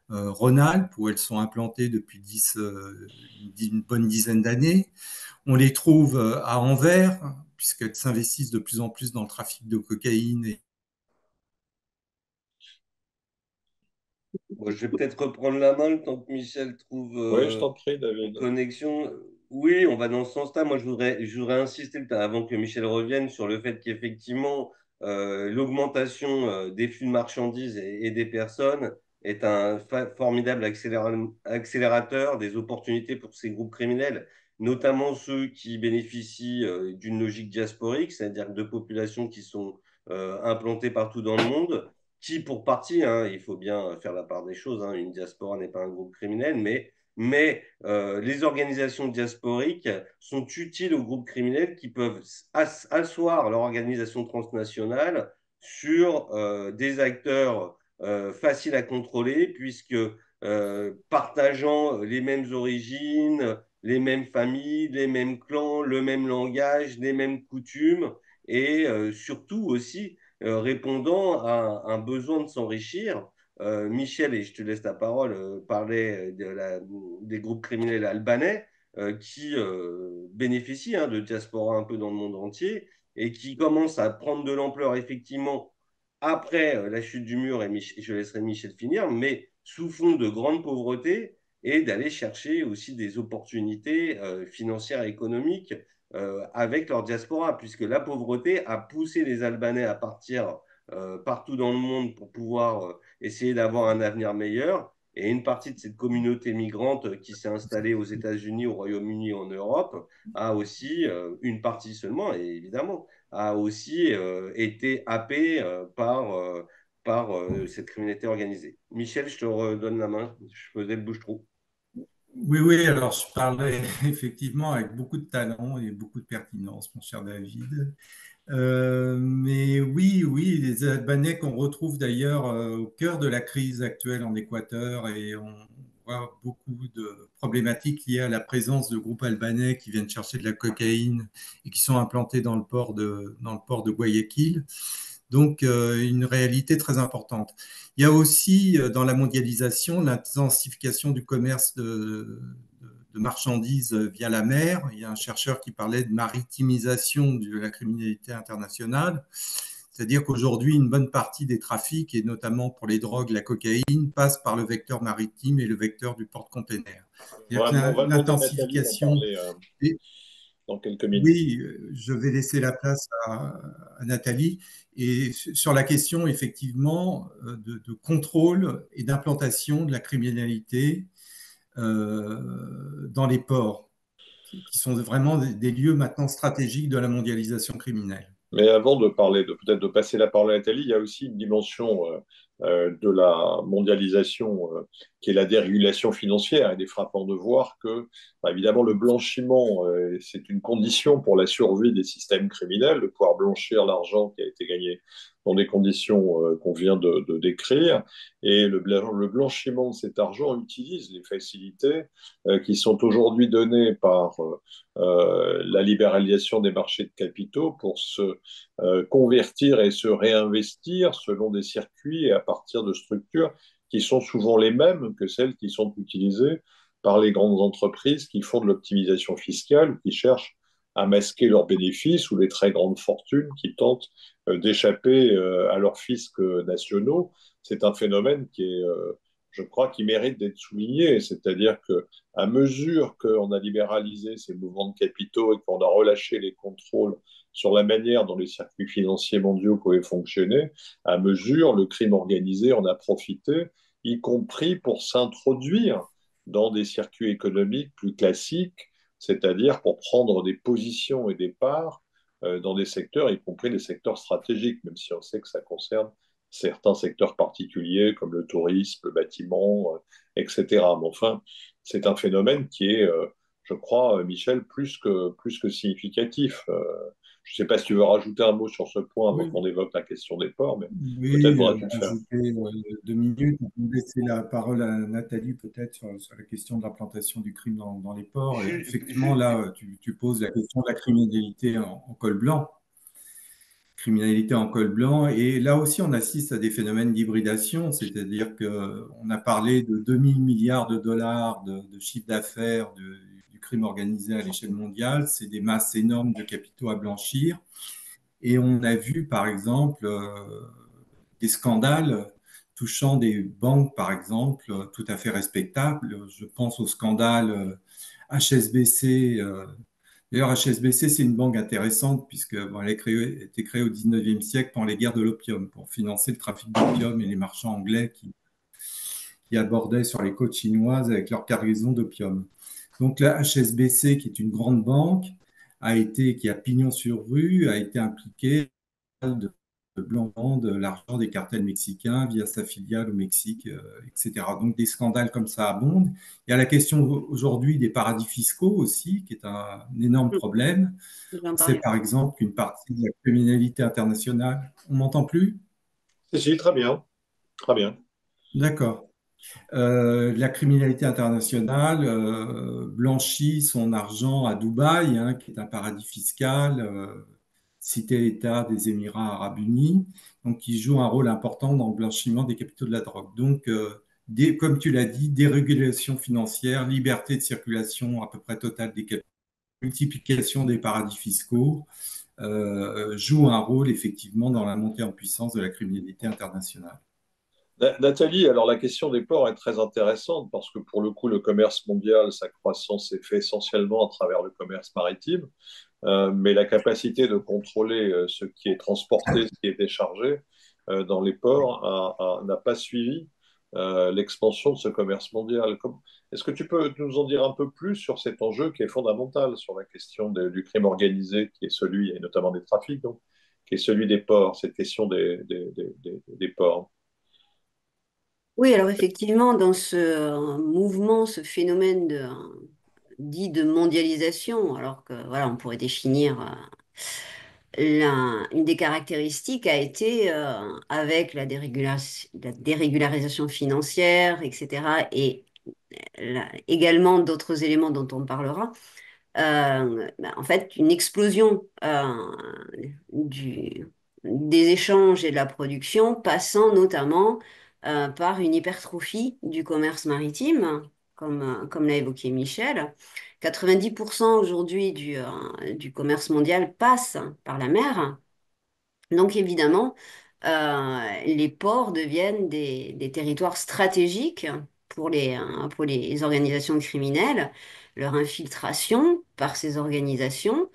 S2: Rhône-Alpes, où elles sont implantées depuis une bonne dizaine d'années. On les trouve à Anvers, puisqu'elles s'investissent de plus en plus dans le trafic de cocaïne.
S3: Bon, je vais peut-être reprendre la main le temps que Michel trouve
S1: Oui, je t'en prie,
S3: une
S1: David.
S3: connexion. Oui, on va dans ce sens-là. Moi, je voudrais insister avant que Michel revienne sur le fait qu'effectivement, l'augmentation des flux de marchandises et des personnes est un formidable accélérateur des opportunités pour ces groupes criminels, notamment ceux qui bénéficient d'une logique diasporique, c'est-à-dire de populations qui sont implantées partout dans le monde qui, pour partie, hein, il faut bien faire la part des choses, hein, une diaspora n'est pas un groupe criminel, mais les organisations diasporiques sont utiles aux groupes criminels qui peuvent asseoir leur organisation transnationale sur des acteurs faciles à contrôler, puisque partageant les mêmes origines, les mêmes familles, les mêmes clans, le même langage, les mêmes coutumes, et surtout aussi répondant à un besoin de s'enrichir. Michel, et je te laisse la parole, parlait des groupes criminels albanais qui bénéficient de diaspora un peu dans le monde entier et qui commencent à prendre de l'ampleur effectivement après la chute du mur, et je laisserai Michel finir, mais sous fond de grande pauvreté et d'aller chercher aussi des opportunités financières et économiques avec leur diaspora, puisque la pauvreté a poussé les Albanais à partir partout dans le monde pour pouvoir essayer d'avoir un avenir meilleur. Et une partie de cette communauté migrante qui s'est installée aux États-Unis, au Royaume-Uni, en Europe, a aussi, une partie seulement, et évidemment, a aussi été happée par cette criminalité organisée. Michel, je te redonne la main. Je faisais le bouche-trou.
S2: Oui, oui, alors je parlais effectivement avec beaucoup de talent et beaucoup de pertinence, mon cher David. Mais oui, oui, les Albanais qu'on retrouve d'ailleurs au cœur de la crise actuelle en Équateur et on voit beaucoup de problématiques liées à la présence de groupes albanais qui viennent chercher de la cocaïne et qui sont implantés dans le port de Guayaquil. Donc, une réalité très importante. Il y a aussi dans la mondialisation l'intensification du commerce de marchandises via la mer. Il y a un chercheur qui parlait de maritimisation de la criminalité internationale. C'est-à-dire qu'aujourd'hui, une bonne partie des trafics, et notamment pour les drogues, la cocaïne, passe par le vecteur maritime et le vecteur du porte-container. C'est-à-dire
S1: On
S2: que
S1: va demander à Nathalie d'en
S2: l'intensification
S1: parler
S2: est,
S1: dans quelques minutes.
S2: oui, je vais laisser la place à Nathalie. Et sur la question, effectivement, de contrôle et d'implantation de la criminalité dans les ports, qui sont vraiment des lieux maintenant stratégiques de la mondialisation criminelle.
S1: Mais avant de parler, peut-être de passer la parole à Nathalie, il y a aussi une dimension de la mondialisation qui est la dérégulation financière. Il est frappant de voir que, bah, évidemment, le blanchiment, c'est une condition pour la survie des systèmes criminels, de pouvoir blanchir l'argent qui a été gagné dans des conditions qu'on vient de décrire. Et le blanchiment de cet argent utilise les facilités qui sont aujourd'hui données par la libéralisation des marchés de capitaux pour se convertir et se réinvestir selon des circuits et à partir de structures qui sont souvent les mêmes que celles qui sont utilisées par les grandes entreprises qui font de l'optimisation fiscale, qui cherchent à masquer leurs bénéfices ou les très grandes fortunes qui tentent d'échapper à leurs fiscs nationaux. C'est un phénomène qui est, je crois, qui mérite d'être souligné. C'est-à-dire que à mesure qu'on a libéralisé ces mouvements de capitaux et qu'on a relâché les contrôles sur la manière dont les circuits financiers mondiaux pouvaient fonctionner, à mesure le crime organisé en a profité, y compris pour s'introduire dans des circuits économiques plus classiques c'est-à-dire pour prendre des positions et des parts dans des secteurs, y compris des secteurs stratégiques, même si on sait que ça concerne certains secteurs particuliers comme le tourisme, le bâtiment, etc. Mais enfin, c'est un phénomène qui est, je crois, Michel, plus que significatif. Je ne sais pas si tu veux rajouter un mot sur ce point avant
S2: Oui,
S1: qu'on évoque la question des ports, mais peut-être
S2: oui,
S1: voudrais-tu le faire.
S2: ajouter 2 minutes. On peut laisser la parole à Nathalie peut-être sur la question de l'implantation du crime dans les ports. Et
S3: Ju-
S2: effectivement,
S3: ju-
S2: là, tu poses la question de la criminalité en col blanc. Criminalité en col blanc. Et là aussi, on assiste à des phénomènes d'hybridation, c'est-à-dire qu'on a parlé de 2000 milliards de dollars de chiffre d'affaires du crime organisé à l'échelle mondiale. C'est des masses énormes de capitaux à blanchir. Et on a vu, par exemple, des scandales touchant des banques, par exemple, tout à fait respectables. Je pense au scandale HSBC. D'ailleurs, HSBC, c'est une banque intéressante puisque bon, elle a été créée au 19e siècle pendant les guerres de l'opium pour financer le trafic d'opium et les marchands anglais qui abordaient sur les côtes chinoises avec leur cargaison d'opium. Donc la HSBC, qui est une grande banque, qui a pignon sur rue, a été impliquée de blanchiment de l'argent des cartels mexicains via sa filiale au Mexique, etc. Donc des scandales comme ça abondent. Il y a la question aujourd'hui des paradis fiscaux aussi, qui est un énorme problème.
S4: Je vais en
S2: On sait
S4: parler.
S2: par exemple qu'une partie de la criminalité internationale, on m'entend plus?
S1: Si, si, très bien, très bien.
S2: D'accord. La criminalité internationale blanchit son argent à Dubaï, hein, qui est un paradis fiscal, cité-État des Émirats arabes unis, donc qui joue un rôle important dans le blanchiment des capitaux de la drogue. Donc, comme tu l'as dit, dérégulation financière, liberté de circulation à peu près totale des capitaux, multiplication des paradis fiscaux, jouent un rôle effectivement dans la montée en puissance de la criminalité internationale.
S1: Nathalie, alors la question des ports est très intéressante parce que pour le coup, le commerce mondial, sa croissance est faite essentiellement à travers le commerce maritime, mais la capacité de contrôler ce qui est transporté, ce qui est déchargé dans les ports n'a pas suivi l'expansion de ce commerce mondial. Est-ce que tu peux nous en dire un peu plus sur cet enjeu qui est fondamental sur la question du crime organisé, qui est celui, et notamment des trafics, donc, qui est celui des ports, cette question des ports?
S4: Oui, alors effectivement, dans ce mouvement, ce phénomène dit de mondialisation, alors que voilà, on pourrait définir une des caractéristiques a été avec la dérégularisation financière, etc., et également d'autres éléments dont on parlera, en fait, une explosion du, des échanges et de la production, passant notamment par une hypertrophie du commerce maritime, comme l'a évoqué Michel. 90% aujourd'hui du commerce mondial passe par la mer. Donc évidemment, les ports deviennent des territoires stratégiques pour les organisations criminelles, leur infiltration par ces organisations.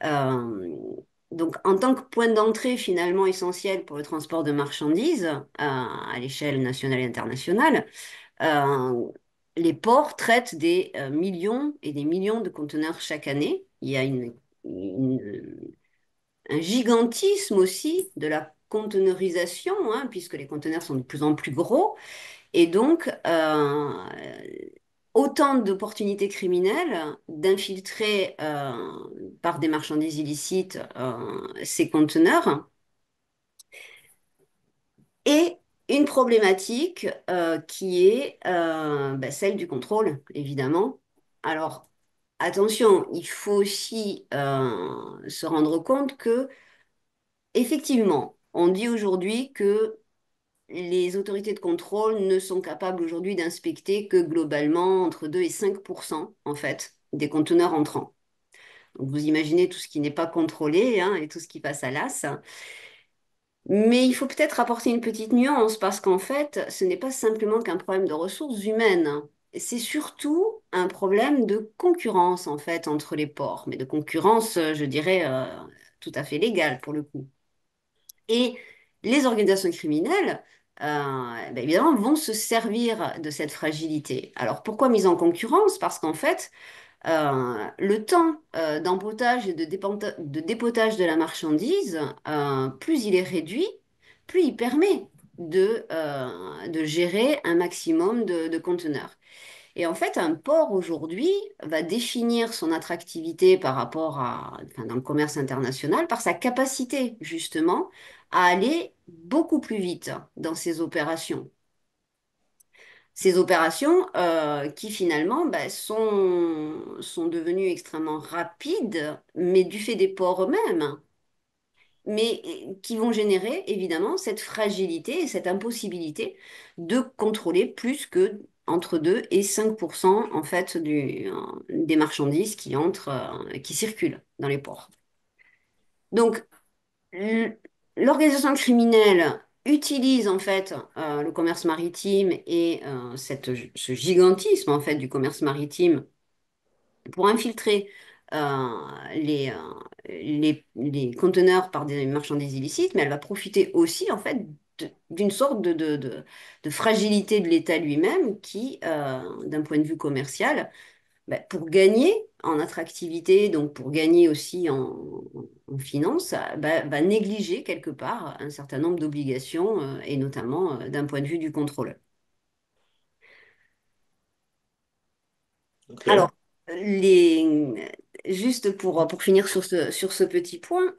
S4: Euh, donc en tant que point d'entrée finalement essentiel pour le transport de marchandises à l'échelle nationale et internationale, euh, les ports traitent des millions et des millions de conteneurs chaque année. Il y a un gigantisme aussi de la conteneurisation, hein, puisque les conteneurs sont de plus en plus gros, et donc autant d'opportunités criminelles d'infiltrer par des marchandises illicites ces conteneurs, et une problématique qui est celle du contrôle, évidemment. Alors, attention, il faut aussi se rendre compte que effectivement, on dit aujourd'hui que les autorités de contrôle ne sont capables aujourd'hui d'inspecter que globalement entre 2 et 5% en fait des conteneurs entrants. Donc vous imaginez tout ce qui n'est pas contrôlé hein, et tout ce qui passe à l'as. Mais il faut peut-être apporter une petite nuance parce qu'en fait, ce n'est pas simplement qu'un problème de ressources humaines. C'est surtout un problème de concurrence en fait entre les ports, mais de concurrence, je dirais, tout à fait légale pour le coup. Et les organisations criminelles, évidemment, vont se servir de cette fragilité. Alors, pourquoi mise en concurrence? Parce qu'en fait, le temps d'empotage et de dépotage de la marchandise, plus il est réduit, plus il permet de gérer un maximum de conteneurs. Et en fait, un port aujourd'hui va définir son attractivité par rapport enfin, dans le commerce international par sa capacité justement à aller beaucoup plus vite dans ses opérations. Ces opérations qui finalement sont devenues extrêmement rapides, mais du fait des ports eux-mêmes, mais qui vont générer évidemment cette fragilité et cette impossibilité de contrôler plus que entre 2 et 5% en fait des marchandises qui entrent, qui circulent dans les ports. Donc, l'organisation criminelle utilise en fait le commerce maritime et ce gigantisme en fait du commerce maritime pour infiltrer euh, les conteneurs par des marchandises illicites, mais elle va profiter aussi en fait d'une sorte de fragilité de l'État lui-même qui, d'un point de vue commercial, pour gagner en attractivité, donc pour gagner aussi en finance, va négliger quelque part un certain nombre d'obligations, et notamment d'un point de vue du contrôle.
S1: Ok.
S4: Alors, juste pour finir sur ce petit point,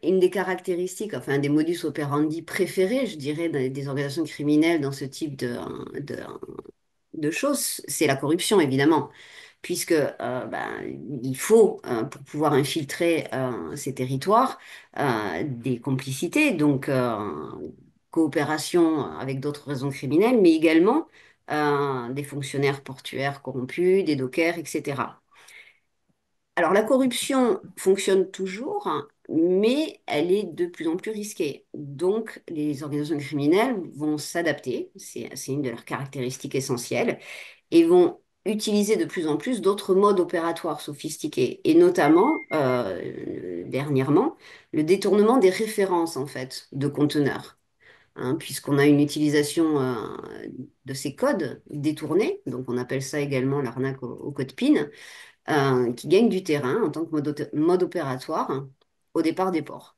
S4: une des caractéristiques, enfin un des modus operandi préférés, je dirais, des organisations criminelles dans ce type de, de choses, c'est la corruption, évidemment, puisque il faut, pour pouvoir infiltrer ces territoires, des complicités, donc coopération avec d'autres réseaux criminels, mais également des fonctionnaires portuaires corrompus, des dockers, etc. Alors la corruption fonctionne toujours, hein, mais elle est de plus en plus risquée. Donc les organisations criminelles vont s'adapter, c'est une de leurs caractéristiques essentielles, et vont utiliser de plus en plus d'autres modes opératoires sophistiqués, et notamment, dernièrement, le détournement des références en fait de conteneurs, hein, puisqu'on a une utilisation de ces codes détournés, donc on appelle ça également l'arnaque au code PIN, qui gagne du terrain en tant que mode opératoire, hein, au départ des ports.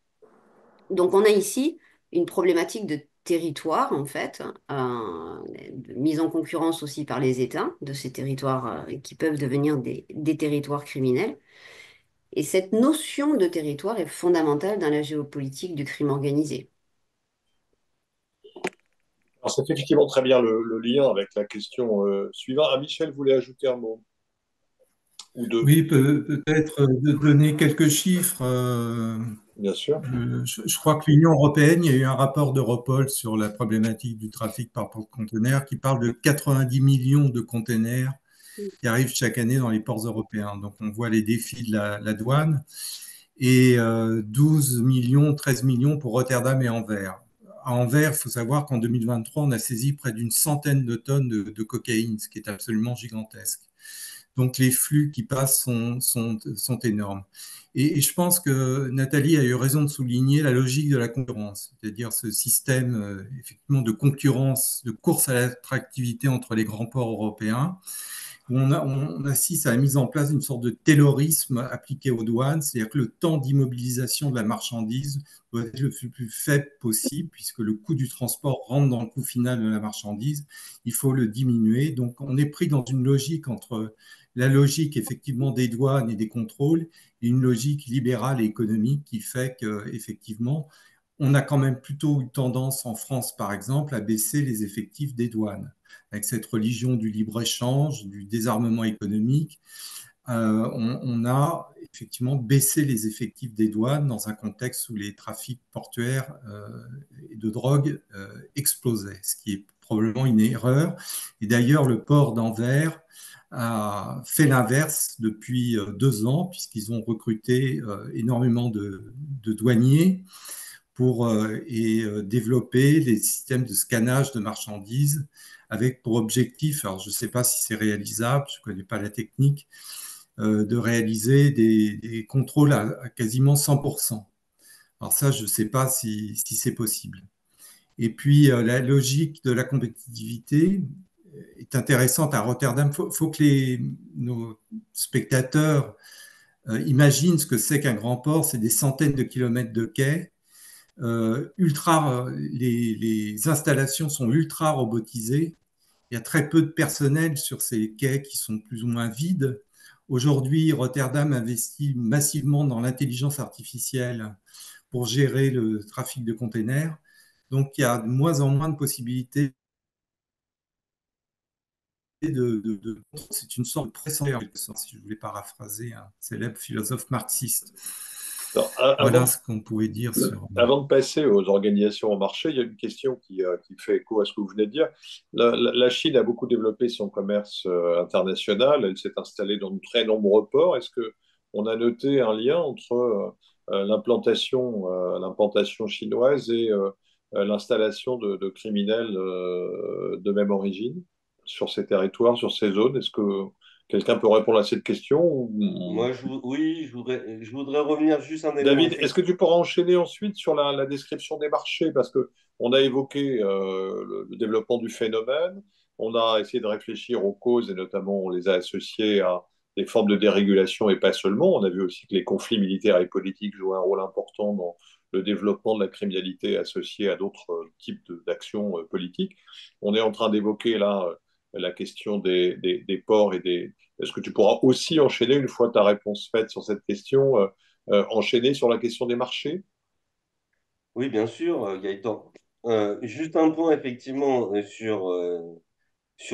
S4: Donc on a ici une problématique de territoire, en fait, de mise en concurrence aussi par les États de ces territoires qui peuvent devenir des territoires criminels. Et cette notion de territoire est fondamentale dans la géopolitique du crime organisé.
S1: Alors, c'est effectivement très bien le lien avec la question suivante. Ah, Michel voulait ajouter un mot ou deux,
S2: Oui, peut-être de donner quelques chiffres.
S1: bien sûr.
S2: Je crois que l'Union européenne, il y a eu un rapport d'Europol sur la problématique du trafic par porte-conteneurs qui parle de 90 millions de conteneurs qui arrivent chaque année dans les ports européens. Donc on voit les défis de la douane et 12 millions, 13 millions pour Rotterdam et Anvers. À Anvers, il faut savoir qu'en 2023, on a saisi près d'une centaine de tonnes de cocaïne, ce qui est absolument gigantesque. Donc les flux qui passent sont énormes. Et je pense que Nathalie a eu raison de souligner la logique de la concurrence, c'est-à-dire ce système effectivement de concurrence, de course à l'attractivité entre les grands ports européens, où on assiste à la mise en place d'une sorte de taylorisme appliqué aux douanes, c'est-à-dire que le temps d'immobilisation de la marchandise doit être le plus faible possible, puisque le coût du transport rentre dans le coût final de la marchandise, il faut le diminuer. Donc on est pris dans une logique entre la logique effectivement des douanes et des contrôles et une logique libérale et économique qui fait qu'effectivement, on a quand même plutôt une tendance en France, par exemple, à baisser les effectifs des douanes. Avec cette religion du libre-échange, du désarmement économique, on a effectivement baissé les effectifs des douanes dans un contexte où les trafics portuaires et de drogue explosaient, ce qui est probablement une erreur. Et d'ailleurs, le port d'Anvers a fait l'inverse depuis 2 ans, puisqu'ils ont recruté énormément de douaniers pour développer les systèmes de scannage de marchandises avec pour objectif, alors je ne sais pas si c'est réalisable, je ne connais pas la technique, de réaliser des contrôles à quasiment 100%. Alors ça, je ne sais pas si c'est possible. Et puis, la logique de la compétitivité est intéressante à Rotterdam. Il faut que nos spectateurs imaginent ce que c'est qu'un grand port. C'est des centaines de kilomètres de quais. Les installations sont ultra robotisées. Il y a très peu de personnel sur ces quais qui sont plus ou moins vides. Aujourd'hui, Rotterdam investit massivement dans l'intelligence artificielle pour gérer le trafic de containers. Donc, il y a de moins en moins de possibilités c'est une sorte de pression, si je voulais paraphraser un célèbre philosophe marxiste.
S1: Alors,
S2: voilà ce qu'on pouvait dire sur...
S1: Avant de passer aux organisations au marché, il y a une question qui fait écho à ce que vous venez de dire. La Chine a beaucoup développé son commerce international. Elle s'est installée dans de très nombreux ports. Est-ce qu'on a noté un lien entre l'implantation chinoise et l'installation de criminels de même origine sur ces territoires, sur ces zones? Est-ce que quelqu'un peut répondre à cette question
S3: Moi, oui, je voudrais revenir juste un élément.
S1: David, est-ce que tu pourras enchaîner ensuite sur la description des marchés? Parce que on a évoqué le développement du phénomène, on a essayé de réfléchir aux causes et notamment on les a associées à des formes de dérégulation et pas seulement. On a vu aussi que les conflits militaires et politiques jouent un rôle important dans le développement de la criminalité associée à d'autres types d'actions politiques. On est en train d'évoquer là la question des ports et des... Est-ce que tu pourras aussi enchaîner, une fois ta réponse faite sur cette question, enchaîner sur la question des marchés?
S3: Oui, bien sûr, Gaëtan. Juste un point, effectivement, sur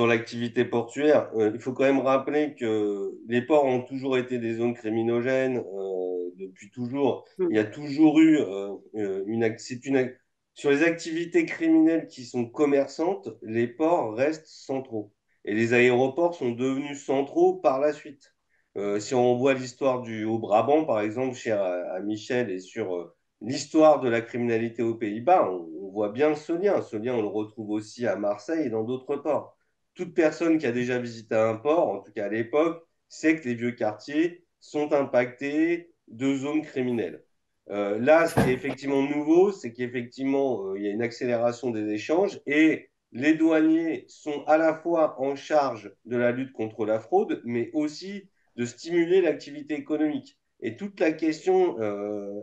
S3: l'activité portuaire. Il faut quand même rappeler que les ports ont toujours été des zones criminogènes depuis toujours. Il y a toujours eu sur les activités criminelles qui sont commerçantes, les ports restent centraux. Et les aéroports sont devenus centraux par la suite. Si on voit l'histoire du Haut-Brabant, par exemple, cher à Michel, et sur l'histoire de la criminalité aux Pays-Bas, on voit bien ce lien. Ce lien, on le retrouve aussi à Marseille et dans d'autres ports. Toute personne qui a déjà visité un port, en tout cas à l'époque, sait que les vieux quartiers sont impactés de zones criminelles. Là, ce qui est effectivement nouveau, c'est qu'effectivement, il y a une accélération des échanges et les douaniers sont à la fois en charge de la lutte contre la fraude, mais aussi de stimuler l'activité économique. Et toute la question,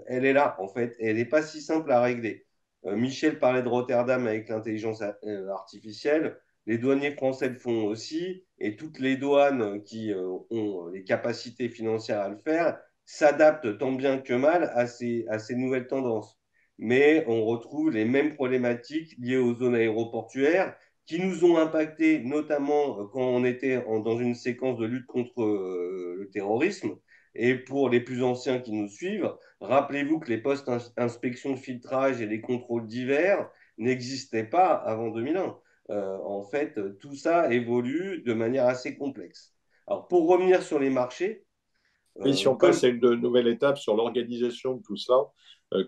S3: elle est là, en fait. Elle n'est pas si simple à régler. Michel parlait de Rotterdam avec l'intelligence artificielle. Les douaniers français le font aussi, et toutes les douanes qui ont les capacités financières à le faire s'adaptent tant bien que mal à ces nouvelles tendances. Mais on retrouve les mêmes problématiques liées aux zones aéroportuaires qui nous ont impactés, notamment quand on était dans une séquence de lutte contre le terrorisme. Et pour les plus anciens qui nous suivent, rappelez-vous que les postes inspection de filtrage et les contrôles divers n'existaient pas avant 2001. En fait, tout ça évolue de manière assez complexe. Alors, pour revenir sur les marchés,
S1: Oui, si on passe
S3: comme
S1: à une nouvelle étape sur l'organisation de tout ça,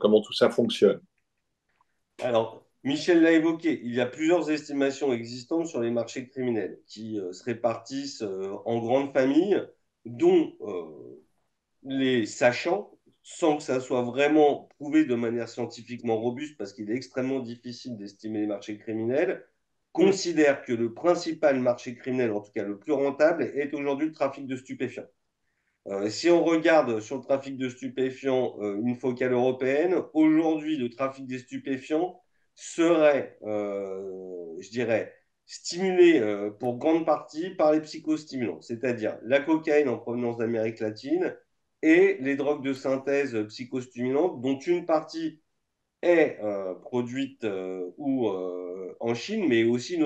S1: comment tout ça fonctionne.
S3: alors Michel l'a évoqué, il y a plusieurs estimations existantes sur les marchés criminels qui se répartissent en grandes familles, dont les sachants, sans que ça soit vraiment prouvé de manière scientifiquement robuste, parce qu'il est extrêmement difficile d'estimer les marchés criminels, considèrent que le principal marché criminel, en tout cas le plus rentable, est aujourd'hui le trafic de stupéfiants. Si on regarde sur le trafic de stupéfiants une focale européenne, aujourd'hui, le trafic des stupéfiants serait, je dirais, stimulé pour grande partie par les psychostimulants, c'est-à-dire la cocaïne en provenance d'Amérique latine et les drogues de synthèse psychostimulantes, dont une partie est produite en Chine, mais aussi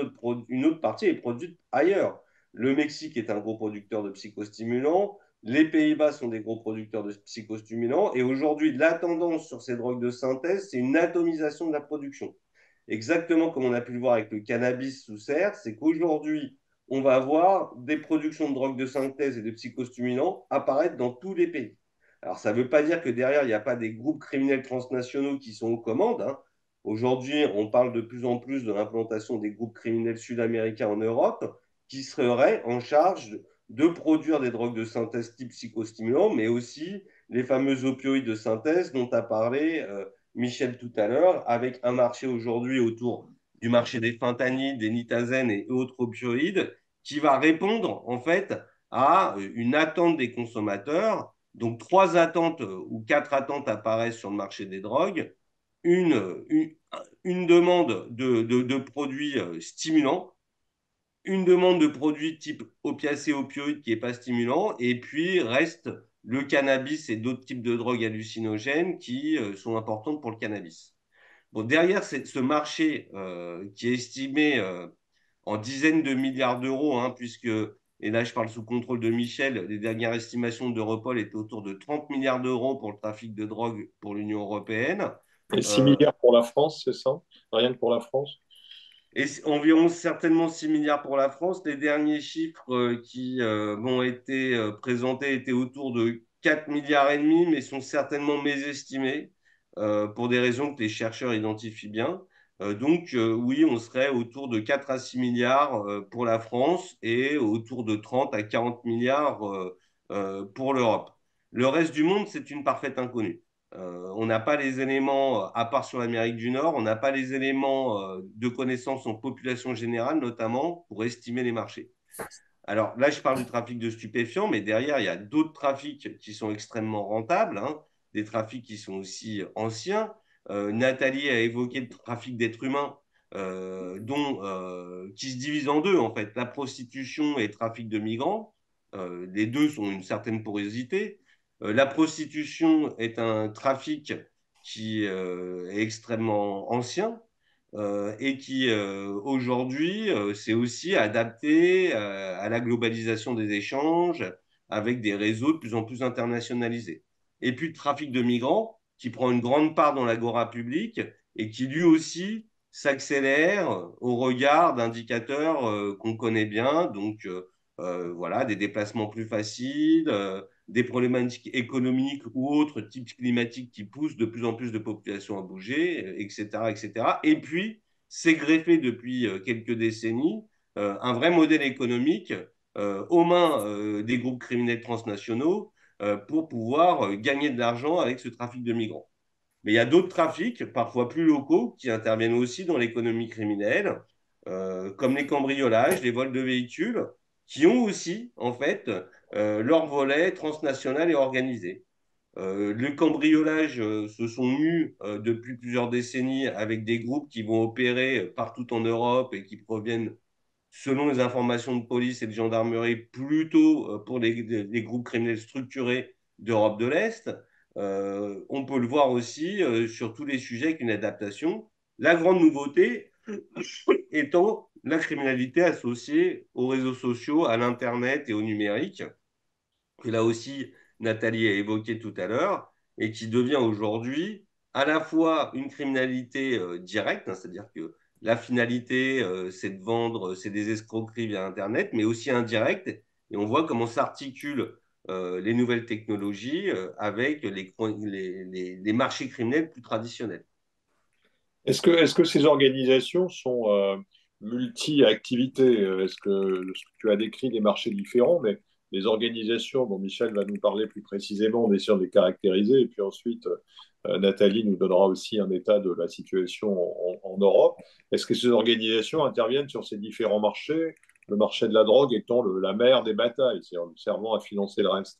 S3: une autre partie est produite ailleurs. Le Mexique est un gros producteur de psychostimulants, les Pays-Bas sont des gros producteurs de psychostimulants, et aujourd'hui, la tendance sur ces drogues de synthèse, c'est une atomisation de la production. Exactement comme on a pu le voir avec le cannabis sous serre, c'est qu'aujourd'hui, on va avoir des productions de drogues de synthèse et de psychostimulants apparaître dans tous les pays. Alors, ça ne veut pas dire que derrière, il n'y a pas des groupes criminels transnationaux qui sont aux commandes, hein. Aujourd'hui, on parle de plus en plus de l'implantation des groupes criminels sud-américains en Europe qui seraient en charge de produire des drogues de synthèse type psychostimulant, mais aussi les fameux opioïdes de synthèse dont a parlé Michel tout à l'heure, avec un marché aujourd'hui autour du marché des fentanyls, des nitazènes et autres opioïdes qui va répondre en fait à une attente des consommateurs. Donc, 3 attentes ou 4 attentes apparaissent sur le marché des drogues. Une, une, une demande de produits stimulants, une demande de produits type opiacés, opioïdes qui n'est pas stimulant, et puis reste le cannabis et d'autres types de drogues hallucinogènes qui sont importantes pour le cannabis. Bon, derrière ce marché qui est estimé en dizaines de milliards d'euros, hein, puisque, et là je parle sous contrôle de Michel, les dernières estimations d'Europol étaient autour de 30 milliards d'euros pour le trafic de drogue pour l'Union européenne.
S1: Et 6
S3: Euh,
S1: milliards pour la France, c'est ça? Rien que pour la France?
S3: et environ certainement 6 milliards pour la France. Les derniers chiffres qui m'ont été présentés étaient autour de 4 milliards et demi, mais sont certainement mésestimés pour des raisons que les chercheurs identifient bien. Donc oui, on serait autour de 4 à 6 milliards pour la France et autour de 30 à 40 milliards pour l'Europe. Le reste du monde, c'est une parfaite inconnue. On n'a pas les éléments, à part sur l'Amérique du Nord, on n'a pas les éléments de connaissance en population générale, notamment pour estimer les marchés. Alors là, je parle du trafic de stupéfiants, mais derrière, il y a d'autres trafics qui sont extrêmement rentables, hein, des trafics qui sont aussi anciens. Nathalie a évoqué le trafic d'êtres humains, qui se divise en deux, en fait, la prostitution et le trafic de migrants. Les deux ont une certaine porosité. La prostitution est un trafic qui est extrêmement ancien et qui aujourd'hui s'est aussi adapté à la globalisation des échanges avec des réseaux de plus en plus internationalisés. Et puis le trafic de migrants qui prend une grande part dans l'agora publique et qui lui aussi s'accélère au regard d'indicateurs qu'on connaît bien, donc voilà, des déplacements plus faciles, des problématiques économiques ou autres types climatiques qui poussent de plus en plus de populations à bouger, etc., etc. Et puis, c'est greffé depuis quelques décennies un vrai modèle économique aux mains des groupes criminels transnationaux pour pouvoir gagner de l'argent avec ce trafic de migrants. Mais il y a d'autres trafics, parfois plus locaux, qui interviennent aussi dans l'économie criminelle, comme les cambriolages, les vols de véhicules, qui ont aussi, en fait, leur volet transnational et organisé. Le cambriolage se sont mus depuis plusieurs décennies avec des groupes qui vont opérer partout en Europe et qui proviennent, selon les informations de police et de gendarmerie, plutôt pour les groupes criminels structurés d'Europe de l'Est. On peut le voir aussi sur tous les sujets avec une adaptation. La grande nouveauté étant la criminalité associée aux réseaux sociaux, à l'Internet et au numérique, que là aussi Nathalie a évoqué tout à l'heure, et qui devient aujourd'hui à la fois une criminalité directe, hein, c'est-à-dire que la finalité, c'est de vendre, c'est des escroqueries via Internet, mais aussi indirecte, et on voit comment s'articulent les nouvelles technologies avec les marchés criminels plus traditionnels.
S1: Est-ce que ces organisations sont multi-activités? Est-ce que tu as décrit des marchés différents, mais les organisations dont Michel va nous parler plus précisément, on essaie de les caractériser, et puis ensuite Nathalie nous donnera aussi un état de la situation en Europe. Est-ce que ces organisations interviennent sur ces différents marchés, le marché de la drogue étant la mère des batailles, c'est-à-dire servant à financer le reste?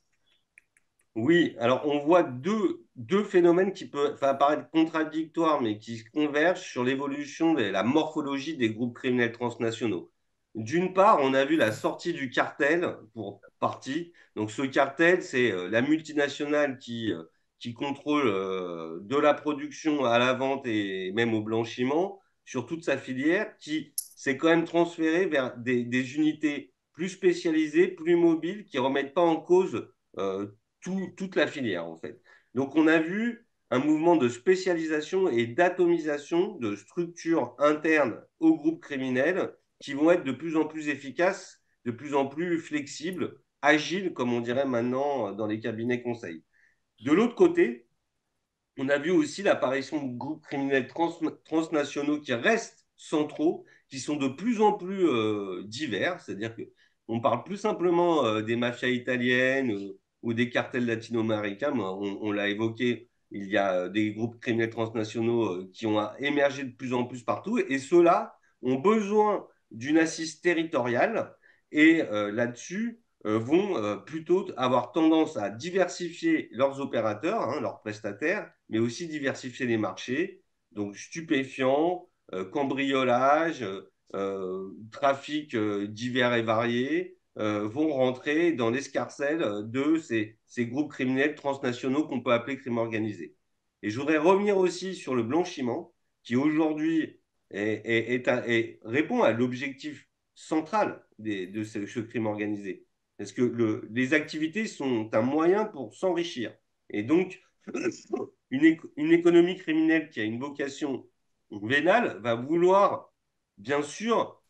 S3: Oui, alors on voit deux phénomènes qui peuvent apparaître contradictoires, mais qui convergent sur l'évolution de la morphologie des groupes criminels transnationaux. D'une part, on a vu la sortie du cartel pour partie. Donc ce cartel, c'est la multinationale qui contrôle de la production à la vente et même au blanchiment sur toute sa filière, qui s'est quand même transférée vers des unités plus spécialisées, plus mobiles, qui ne remettent pas en cause toute la filière, en fait. Donc, on a vu un mouvement de spécialisation et d'atomisation de structures internes aux groupes criminels qui vont être de plus en plus efficaces, de plus en plus flexibles, agiles, comme on dirait maintenant dans les cabinets conseils. De l'autre côté, on a vu aussi l'apparition de groupes criminels transnationaux qui restent centraux, qui sont de plus en plus divers, c'est-à-dire que on parle plus simplement des mafias italiennes ou des cartels latino-américains, mais on l'a évoqué, il y a des groupes criminels transnationaux qui ont émergé de plus en plus partout, et ceux-là ont besoin d'une assise territoriale, et là-dessus, vont plutôt avoir tendance à diversifier leurs opérateurs, hein, leurs prestataires, mais aussi diversifier les marchés. Donc stupéfiants, cambriolage, trafic divers et variés vont rentrer dans l'escarcelle de ces groupes criminels transnationaux qu'on peut appeler crime organisé. Et je voudrais revenir aussi sur le blanchiment, qui aujourd'hui répond à l'objectif central de ce crime organisé. Parce que les activités sont un moyen pour s'enrichir. Et donc, une économie criminelle qui a une vocation vénale va vouloir, bien sûr,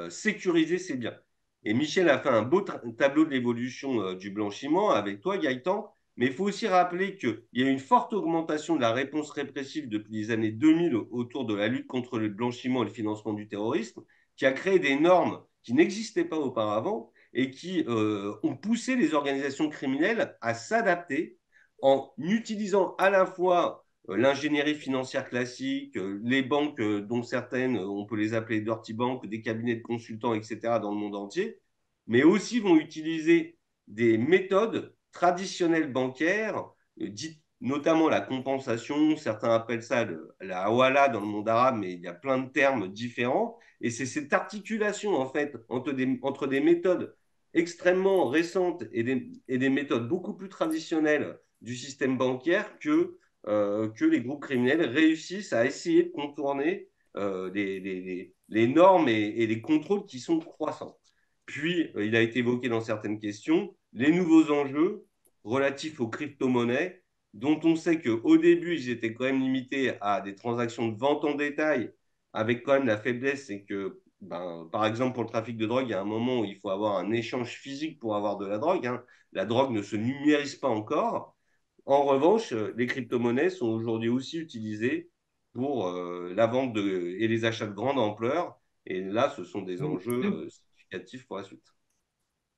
S3: sécuriser ses biens. Et Michel a fait un beau tableau de l'évolution du blanchiment avec toi, Gaëtan. Mais il faut aussi rappeler qu'il y a une forte augmentation de la réponse répressive depuis les années 2000 autour de la lutte contre le blanchiment et le financement du terrorisme, qui a créé des normes qui n'existaient pas auparavant et qui ont poussé les organisations criminelles à s'adapter en utilisant à la fois l'ingénierie financière classique, les banques dont certaines, on peut les appeler dirty banks, des cabinets de consultants, etc., dans le monde entier, mais aussi vont utiliser des méthodes traditionnelles bancaires, dites notamment la compensation, certains appellent ça la hawala dans le monde arabe, mais il y a plein de termes différents, et c'est cette articulation en fait entre des méthodes extrêmement récentes et des méthodes beaucoup plus traditionnelles du système bancaire que les groupes criminels réussissent à essayer de contourner les normes et les contrôles qui sont croissants. Puis, il a été évoqué dans certaines questions, les nouveaux enjeux relatifs aux crypto-monnaies, dont on sait qu'au début, ils étaient quand même limités à des transactions de vente en détail, avec quand même la faiblesse, c'est que, ben, par exemple, pour le trafic de drogue, il y a un moment où il faut avoir un échange physique pour avoir de la drogue, hein. La drogue ne se numérise pas encore. En revanche, les crypto-monnaies sont aujourd'hui aussi utilisées pour la vente et les achats de grande ampleur. Et là, ce sont des enjeux significatifs pour la suite.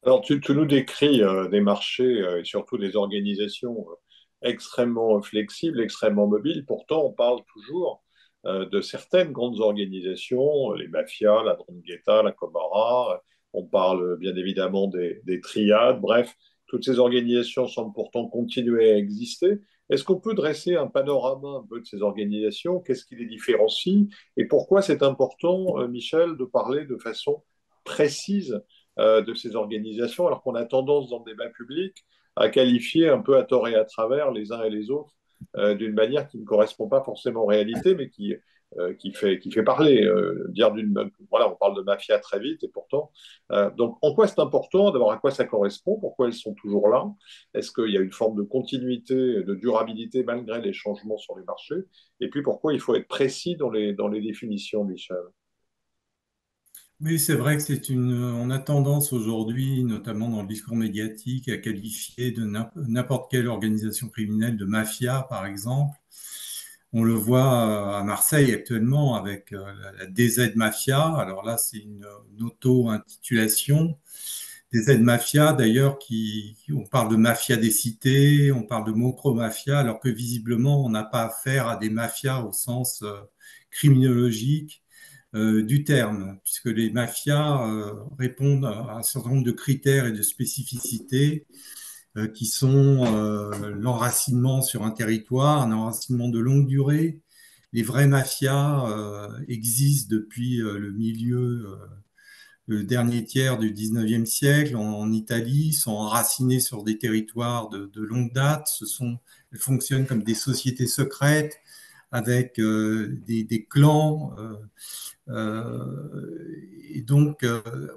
S1: Alors, tu nous décris des marchés et surtout des organisations extrêmement flexibles, extrêmement mobiles. Pourtant, on parle toujours de certaines grandes organisations, les mafias, la 'Ndrangheta, la Camorra. On parle bien évidemment des triades. Bref, toutes ces organisations semblent pourtant continuer à exister. Est-ce qu'on peut dresser un panorama un peu de ces organisations? Qu'est-ce qui les différencie? Et pourquoi c'est important, Michel, de parler de façon précise de ces organisations, alors qu'on a tendance dans le débat public à qualifier un peu à tort et à travers les uns et les autres d'une manière qui ne correspond pas forcément aux réalités, mais qui fait parler. Voilà, on parle de mafia très vite, et pourtant. Donc, en quoi c'est important? D'abord, à quoi ça correspond? Pourquoi elles sont toujours là? Est-ce qu'il y a une forme de continuité, de durabilité malgré les changements sur les marchés? Et puis, pourquoi il faut être précis dans les définitions, Michel?
S2: Oui, c'est vrai que on a tendance aujourd'hui, notamment dans le discours médiatique, à qualifier de n'importe quelle organisation criminelle de mafia, par exemple. On le voit à Marseille actuellement avec la DZ Mafia. Alors là, c'est une auto-intitulation. DZ Mafia, d'ailleurs, on parle de mafia des cités, on parle de micro-mafia, alors que visiblement, on n'a pas affaire à des mafias au sens criminologique du terme, puisque les mafias répondent à un certain nombre de critères et de spécificités qui sont l'enracinement sur un territoire, un enracinement de longue durée. Les vraies mafias existent depuis le dernier tiers du 19e siècle en Italie, sont enracinées sur des territoires de longue date. Elles fonctionnent comme des sociétés secrètes avec des clans. Et donc,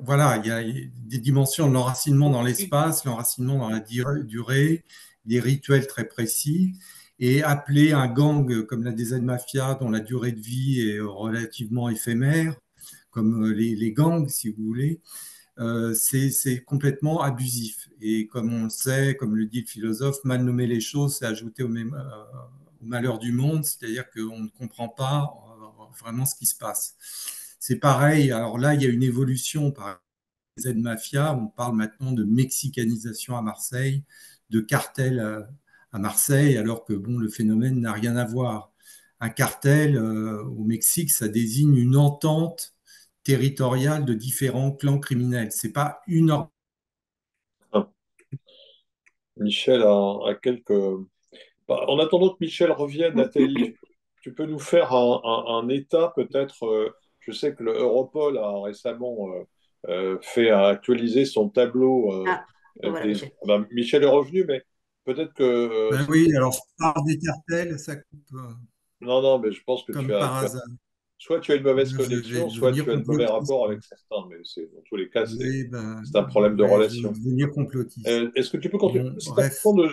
S2: voilà, il y a des dimensions de l'enracinement dans l'espace, l'enracinement dans la durée, des rituels très précis. Et appeler un gang comme la DZ Mafia, dont la durée de vie est relativement éphémère, comme les gangs, si vous voulez, c'est complètement abusif. Et comme on le sait, comme le dit le philosophe, mal nommer les choses, c'est ajouter au malheur du monde, c'est-à-dire qu'on ne comprend pas vraiment ce qui se passe. C'est pareil, alors là, il y a une évolution par les aides mafia, on parle maintenant de mexicanisation à Marseille, de cartel à Marseille, alors que bon, le phénomène n'a rien à voir. Un cartel au Mexique, ça désigne une entente territoriale de différents clans criminels. C'est pas une
S1: Michel a quelques... Bah, en attendant que Michel revienne, Nathalie, tu peux nous faire un état peut-être. Je sais que le Europol a récemment fait actualiser son tableau
S4: Ah, voilà,
S1: des.
S4: Michel.
S1: Ah ben, Michel est revenu, mais peut-être que
S2: Ben oui, alors je parle des cartels, ça coupe
S1: non, non, mais je pense que
S2: comme par hasard.
S1: soit tu as une mauvaise
S2: Je vais
S1: connexion, soit
S2: devenir
S1: tu as de mauvais
S2: complotiste.
S1: rapports avec certains, mais c'est dans tous les cas,
S2: Oui, ben,
S1: c'est un problème de
S2: ouais, je vais
S1: relation.
S2: devenir complotiste.
S1: Est-ce que tu peux continuer?
S2: Bon,
S1: C'est
S2: bref.
S1: important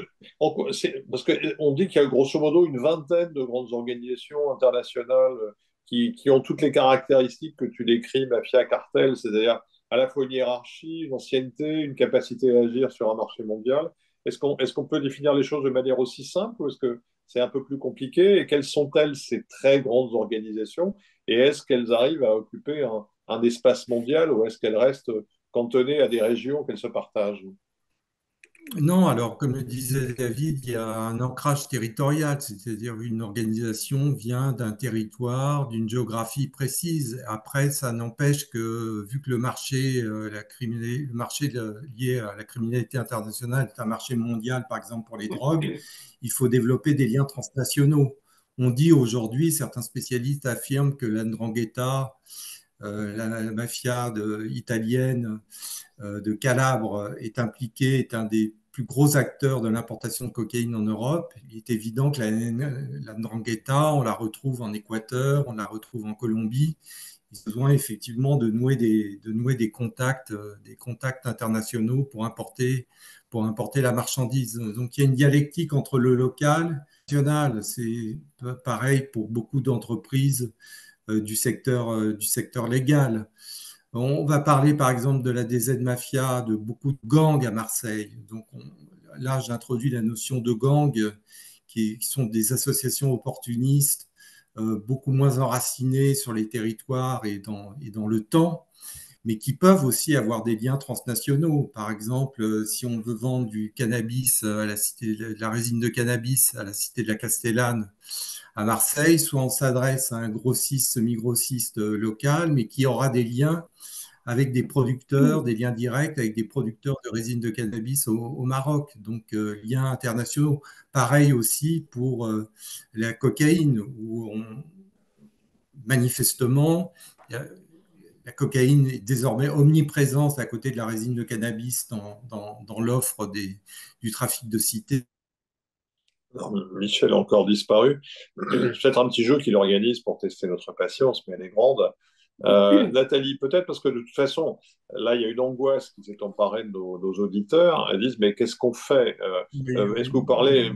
S1: parce qu'on dit qu'il y a grosso modo une vingtaine de grandes organisations internationales qui ont toutes les caractéristiques que tu décris, mafia, cartel, c'est-à-dire à la fois une hiérarchie, une ancienneté, une capacité à agir sur un marché mondial. Est-ce qu'on peut définir les choses de manière aussi simple ou est-ce que c'est un peu plus compliqué? Et quelles sont-elles, ces très grandes organisations? Et est-ce qu'elles arrivent à occuper un espace mondial ou est-ce qu'elles restent cantonnées à des régions qu'elles se partagent?
S2: Non, alors comme le disait David, il y a un ancrage territorial, c'est-à-dire une organisation vient d'un territoire, d'une géographie précise. Après, ça n'empêche que, vu que le marché lié à la criminalité internationale est un marché mondial, par exemple pour les drogues, il faut développer des liens transnationaux. On dit aujourd'hui, certains spécialistes affirment que la 'Ndrangheta, la mafia italienne, de Calabre est un des plus gros acteurs de l'importation de cocaïne en Europe. Il est évident que la 'Ndrangheta, on la retrouve en Équateur, on la retrouve en Colombie. Ils ont besoin effectivement de nouer des contacts internationaux pour importer la marchandise. Donc il y a une dialectique entre le local et le national. C'est pareil pour beaucoup d'entreprises du secteur légal. On va parler par exemple de la DZ Mafia, de beaucoup de gangs à Marseille. Donc là, j'introduis la notion de gang qui sont des associations opportunistes, beaucoup moins enracinées sur les territoires et dans le temps, mais qui peuvent aussi avoir des liens transnationaux. Par exemple, si on veut vendre du cannabis à la cité de la résine de cannabis à la cité de la Castellane à Marseille, soit on s'adresse à un grossiste, semi-grossiste local, mais qui aura des liens avec des producteurs, des liens directs avec des producteurs de résine de cannabis au Maroc, donc liens internationaux. Pareil aussi pour la cocaïne, où manifestement, la cocaïne est désormais omniprésente à côté de la résine de cannabis dans l'offre du trafic de cité.
S1: Non, Michel a encore disparu. Peut-être un petit jeu qu'il organise pour tester notre patience, mais elle est grande. Nathalie, peut-être parce que de toute façon, là, il y a une angoisse qui s'est emparée de nos auditeurs. Elles disent, mais qu'est-ce qu'on fait? Est-ce que vous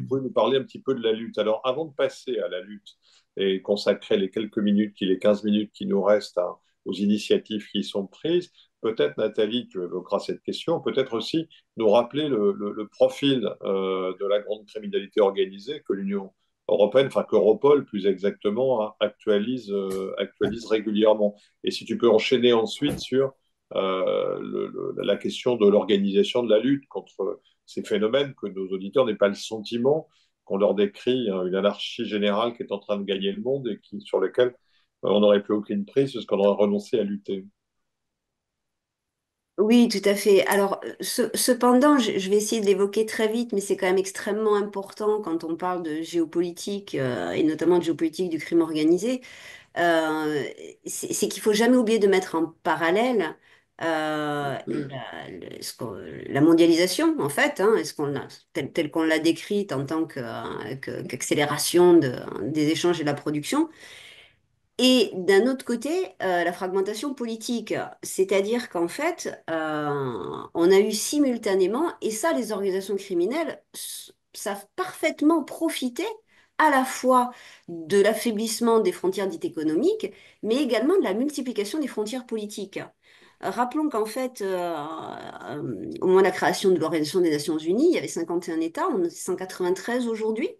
S1: pouvez nous parler un petit peu de la lutte? Alors, avant de passer à la lutte et consacrer les quelques minutes, les 15 minutes qui nous restent aux initiatives qui sont prises, peut-être, Nathalie, tu évoqueras cette question, peut-être aussi nous rappeler le profil de la grande criminalité organisée que l'Union européenne, enfin qu'Europol plus exactement, actualise régulièrement. Et si tu peux enchaîner ensuite sur la question de l'organisation de la lutte contre ces phénomènes, que nos auditeurs n'aient pas le sentiment qu'on leur décrit une anarchie générale qui est en train de gagner le monde et sur lequel on n'aurait plus aucune prise parce qu'on aurait renoncé à lutter.
S4: Oui, tout à fait. Alors, cependant, je vais essayer de l'évoquer très vite, mais c'est quand même extrêmement important quand on parle de géopolitique, et notamment de géopolitique du crime organisé. euh, c'est qu'il faut jamais oublier de mettre en parallèle la mondialisation, en fait, hein, telle qu'on l'a décrite en tant qu'accélération des échanges et de la production. Et d'un autre côté, la fragmentation politique, c'est-à-dire qu'en fait, on a eu simultanément, et ça, les organisations criminelles savent parfaitement profiter à la fois de l'affaiblissement des frontières dites économiques, mais également de la multiplication des frontières politiques. Rappelons qu'en fait, au moment de la création de l'Organisation des Nations Unies, il y avait 51 États, on est 193 aujourd'hui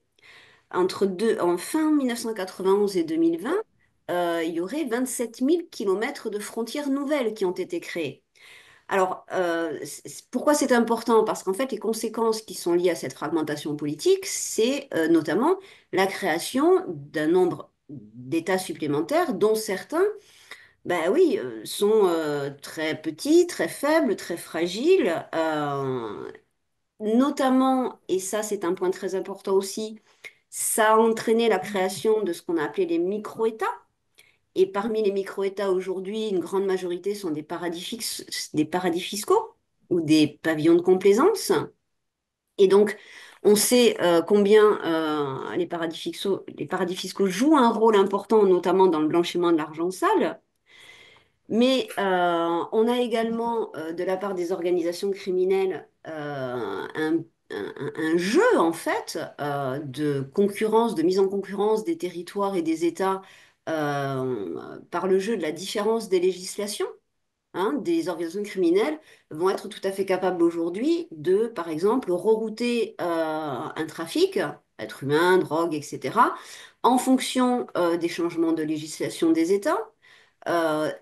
S4: en fin 1991 et 2020, il y aurait 27 000 kilomètres de frontières nouvelles qui ont été créées. Alors, pourquoi c'est important? Parce qu'en fait, les conséquences qui sont liées à cette fragmentation politique, c'est notamment la création d'un nombre d'États supplémentaires, dont certains, ben oui, sont très petits, très faibles, très fragiles, notamment, et ça c'est un point très important aussi, ça a entraîné la création de ce qu'on a appelé les micro-États. Et parmi les micro-États aujourd'hui, une grande majorité sont des paradis fiscaux ou des pavillons de complaisance. Et donc, on sait combien les paradis fiscaux jouent un rôle important, notamment dans le blanchiment de l'argent sale. Mais on a également, de la part des organisations criminelles, un jeu, en fait, de concurrence, de mise en concurrence des territoires et des États par le jeu de la différence des législations. Hein, des organisations criminelles vont être tout à fait capables aujourd'hui de, par exemple, rerouter un trafic, être humain, drogue, etc., en fonction des changements de législation des États.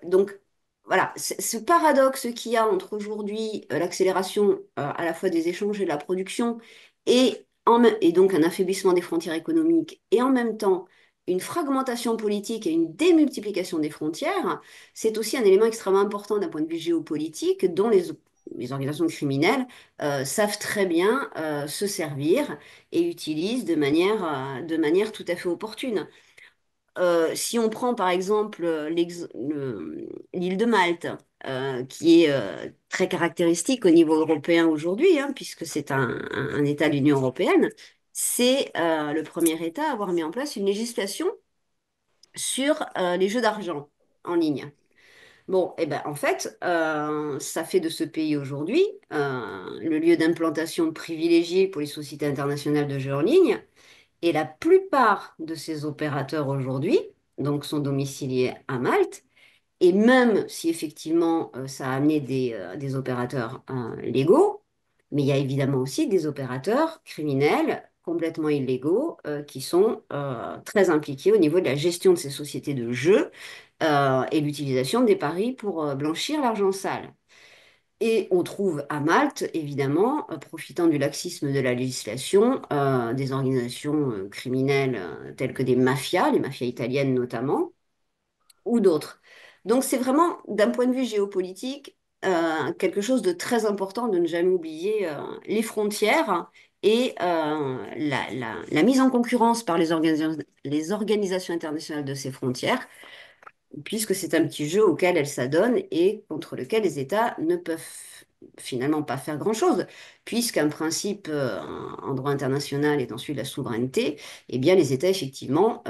S4: Donc, voilà, ce paradoxe qu'il y a entre aujourd'hui l'accélération à la fois des échanges et de la production et donc un affaiblissement des frontières économiques et en même temps une fragmentation politique et une démultiplication des frontières, c'est aussi un élément extrêmement important d'un point de vue géopolitique dont les organisations criminelles savent très bien se servir et utilisent de manière tout à fait opportune. Si on prend par exemple l'île de Malte, qui est très caractéristique au niveau européen aujourd'hui, hein, puisque c'est un État de l'Union européenne, c'est le premier État à avoir mis en place une législation sur les jeux d'argent en ligne. Bon, et ben en fait, ça fait de ce pays aujourd'hui le lieu d'implantation privilégié pour les sociétés internationales de jeux en ligne. Et la plupart de ces opérateurs aujourd'hui, donc, sont domiciliés à Malte. Et même si effectivement ça a amené des opérateurs légaux, mais il y a évidemment aussi des opérateurs criminels complètement illégaux qui sont très impliqués au niveau de la gestion de ces sociétés de jeux et l'utilisation des paris pour blanchir l'argent sale. Et on trouve à Malte, évidemment, profitant du laxisme de la législation, des organisations criminelles telles que des mafias, les mafias italiennes notamment, ou d'autres. Donc c'est vraiment, d'un point de vue géopolitique, quelque chose de très important de ne jamais oublier les frontières et la mise en concurrence par les organisations internationales de ces frontières puisque c'est un petit jeu auquel elle s'adonne et contre lequel les États ne peuvent finalement pas faire grand-chose, puisqu'un principe en droit international étant celui de la souveraineté, eh bien les États effectivement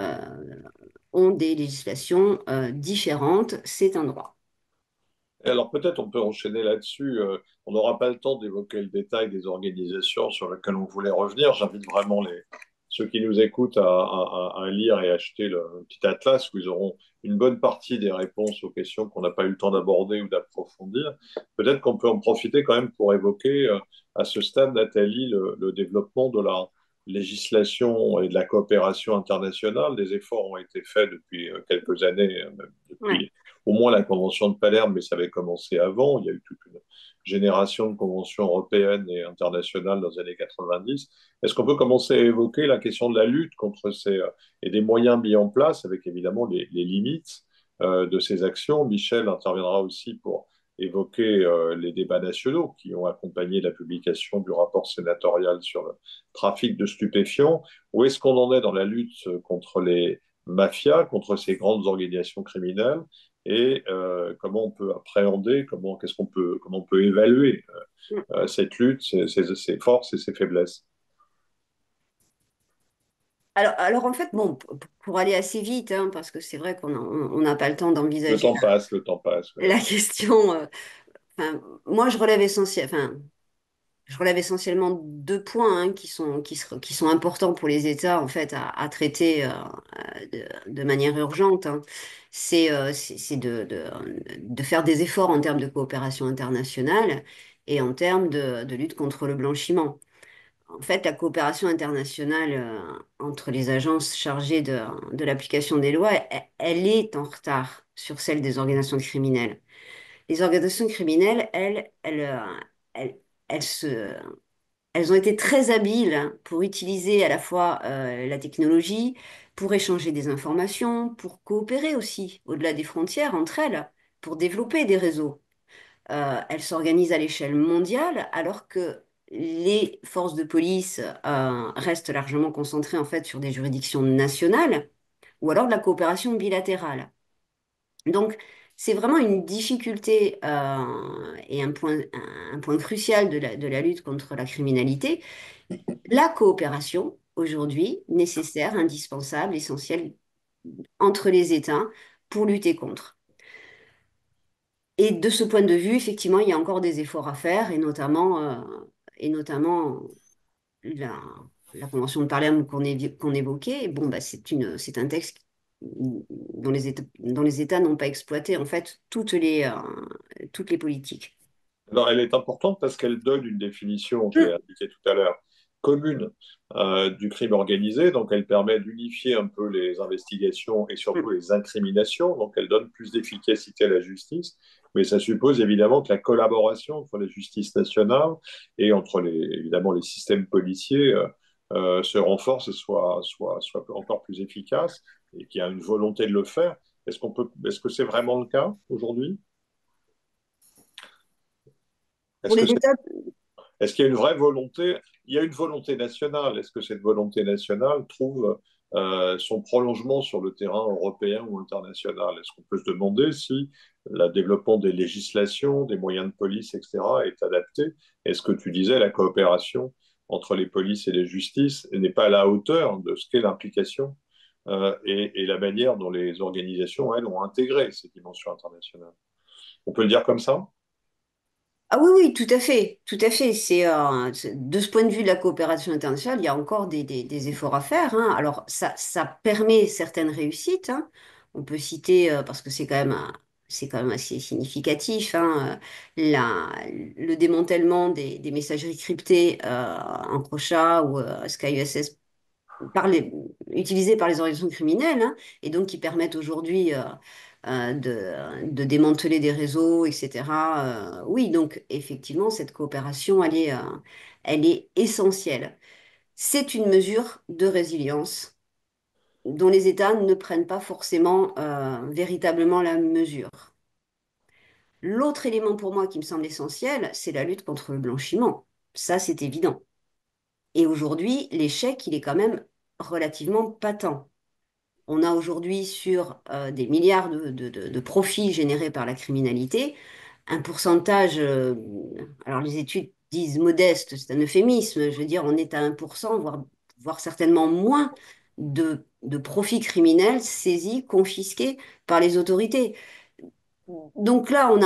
S4: ont des législations différentes, c'est un droit.
S1: Et alors peut-être on peut enchaîner là-dessus. On n'aura pas le temps d'évoquer le détail des organisations sur lesquelles on voulait revenir. J'invite vraiment ceux qui nous écoutent à lire et acheter le petit atlas où ils auront une bonne partie des réponses aux questions qu'on n'a pas eu le temps d'aborder ou d'approfondir. Peut-être qu'on peut en profiter quand même pour évoquer à ce stade, Nathalie, le développement de la législation et de la coopération internationale. Des efforts ont été faits depuis quelques années, même
S4: Ouais.
S1: depuis au moins la Convention de Palerme, mais ça avait commencé avant. Il y a eu toute une génération de conventions européennes et internationales dans les années 90. Est-ce qu'on peut commencer à évoquer la question de la lutte contre ces et des moyens mis en place, avec évidemment les limites de ces actions? Michel interviendra aussi pour évoquer les débats nationaux qui ont accompagné la publication du rapport sénatorial sur le trafic de stupéfiants. Où est-ce qu'on en est dans la lutte contre les mafias, contre ces grandes organisations criminelles? Et comment on peut appréhender, comment on peut évaluer cette lutte, ses forces et ses faiblesses.
S4: Alors en fait, bon, pour aller assez vite, hein, parce que c'est vrai qu'on n'a pas le temps
S1: Le
S4: d'envisager
S1: temps passe, le temps passe. Ouais.
S4: la question. Enfin, moi, je relève essentiellement deux points hein, qui sont importants pour les États en fait à traiter de manière urgente. Hein. C'est de faire des efforts en termes de coopération internationale et en termes de lutte contre le blanchiment. En fait, la coopération internationale entre les agences chargées de l'application des lois, elle est en retard sur celle des organisations criminelles. Les organisations criminelles, elles, elles se, elles ont été très habiles pour utiliser à la fois la technologie, pour échanger des informations, pour coopérer aussi au-delà des frontières entre elles, pour développer des réseaux. Elles s'organisent à l'échelle mondiale, alors que les forces de police restent largement concentrées en fait sur des juridictions nationales ou alors de la coopération bilatérale. Donc, c'est vraiment une difficulté et un point crucial de la lutte contre la criminalité. La coopération, aujourd'hui, nécessaire, indispensable, essentielle entre les États pour lutter contre. Et de ce point de vue, effectivement, il y a encore des efforts à faire, et notamment la, la Convention de Palerme qu'on évoquait. Bon, bah, c'est un texte dont les États n'ont pas exploité, en fait, toutes les politiques.
S1: Alors, elle est importante parce qu'elle donne une définition, je l'ai indiqué tout à l'heure, commune du crime organisé. Donc, elle permet d'unifier un peu les investigations et surtout les incriminations. Donc, elle donne plus d'efficacité à la justice. Mais ça suppose évidemment que la collaboration entre les justices nationales et entre évidemment les systèmes policiers se renforce et soit encore plus efficace et qu'il y a une volonté de le faire. Est-ce que c'est vraiment le cas aujourd'hui?
S4: Pour
S1: Est-ce
S4: les
S1: que
S4: États,
S1: Est-ce qu'il y a une vraie volonté? Il y a une volonté nationale. Est-ce que cette volonté nationale trouve son prolongement sur le terrain européen ou international? Est-ce qu'on peut se demander si le développement des législations, des moyens de police, etc., est adapté? Est-ce que tu disais la coopération entre les polices et les justices n'est pas à la hauteur de ce qu'est l'implication et la manière dont les organisations, elles, ont intégré ces dimensions internationales? On peut le dire comme ça?
S4: ah oui, oui, tout à fait, tout à fait. De ce point de vue de la coopération internationale, il y a encore des efforts à faire, hein. Alors, ça permet certaines réussites, hein. On peut citer, parce que c'est quand même assez significatif, hein, le démantèlement des messageries cryptées en Crochat ou SkyUSS par utilisés par les organisations criminelles, hein, et donc qui permettent aujourd'hui de démanteler des réseaux, etc. Oui, donc effectivement, cette coopération, elle est essentielle. C'est une mesure de résilience dont les États ne prennent pas forcément véritablement la mesure. L'autre élément pour moi qui me semble essentiel, c'est la lutte contre le blanchiment. Ça, c'est évident. Et aujourd'hui, l'échec, il est quand même relativement patent. On a aujourd'hui sur des milliards de profits générés par la criminalité, un pourcentage, alors les études disent modeste, c'est un euphémisme, je veux dire, on est à 1%, voire certainement moins de profits criminels saisis, confisqués par les autorités. Donc là, on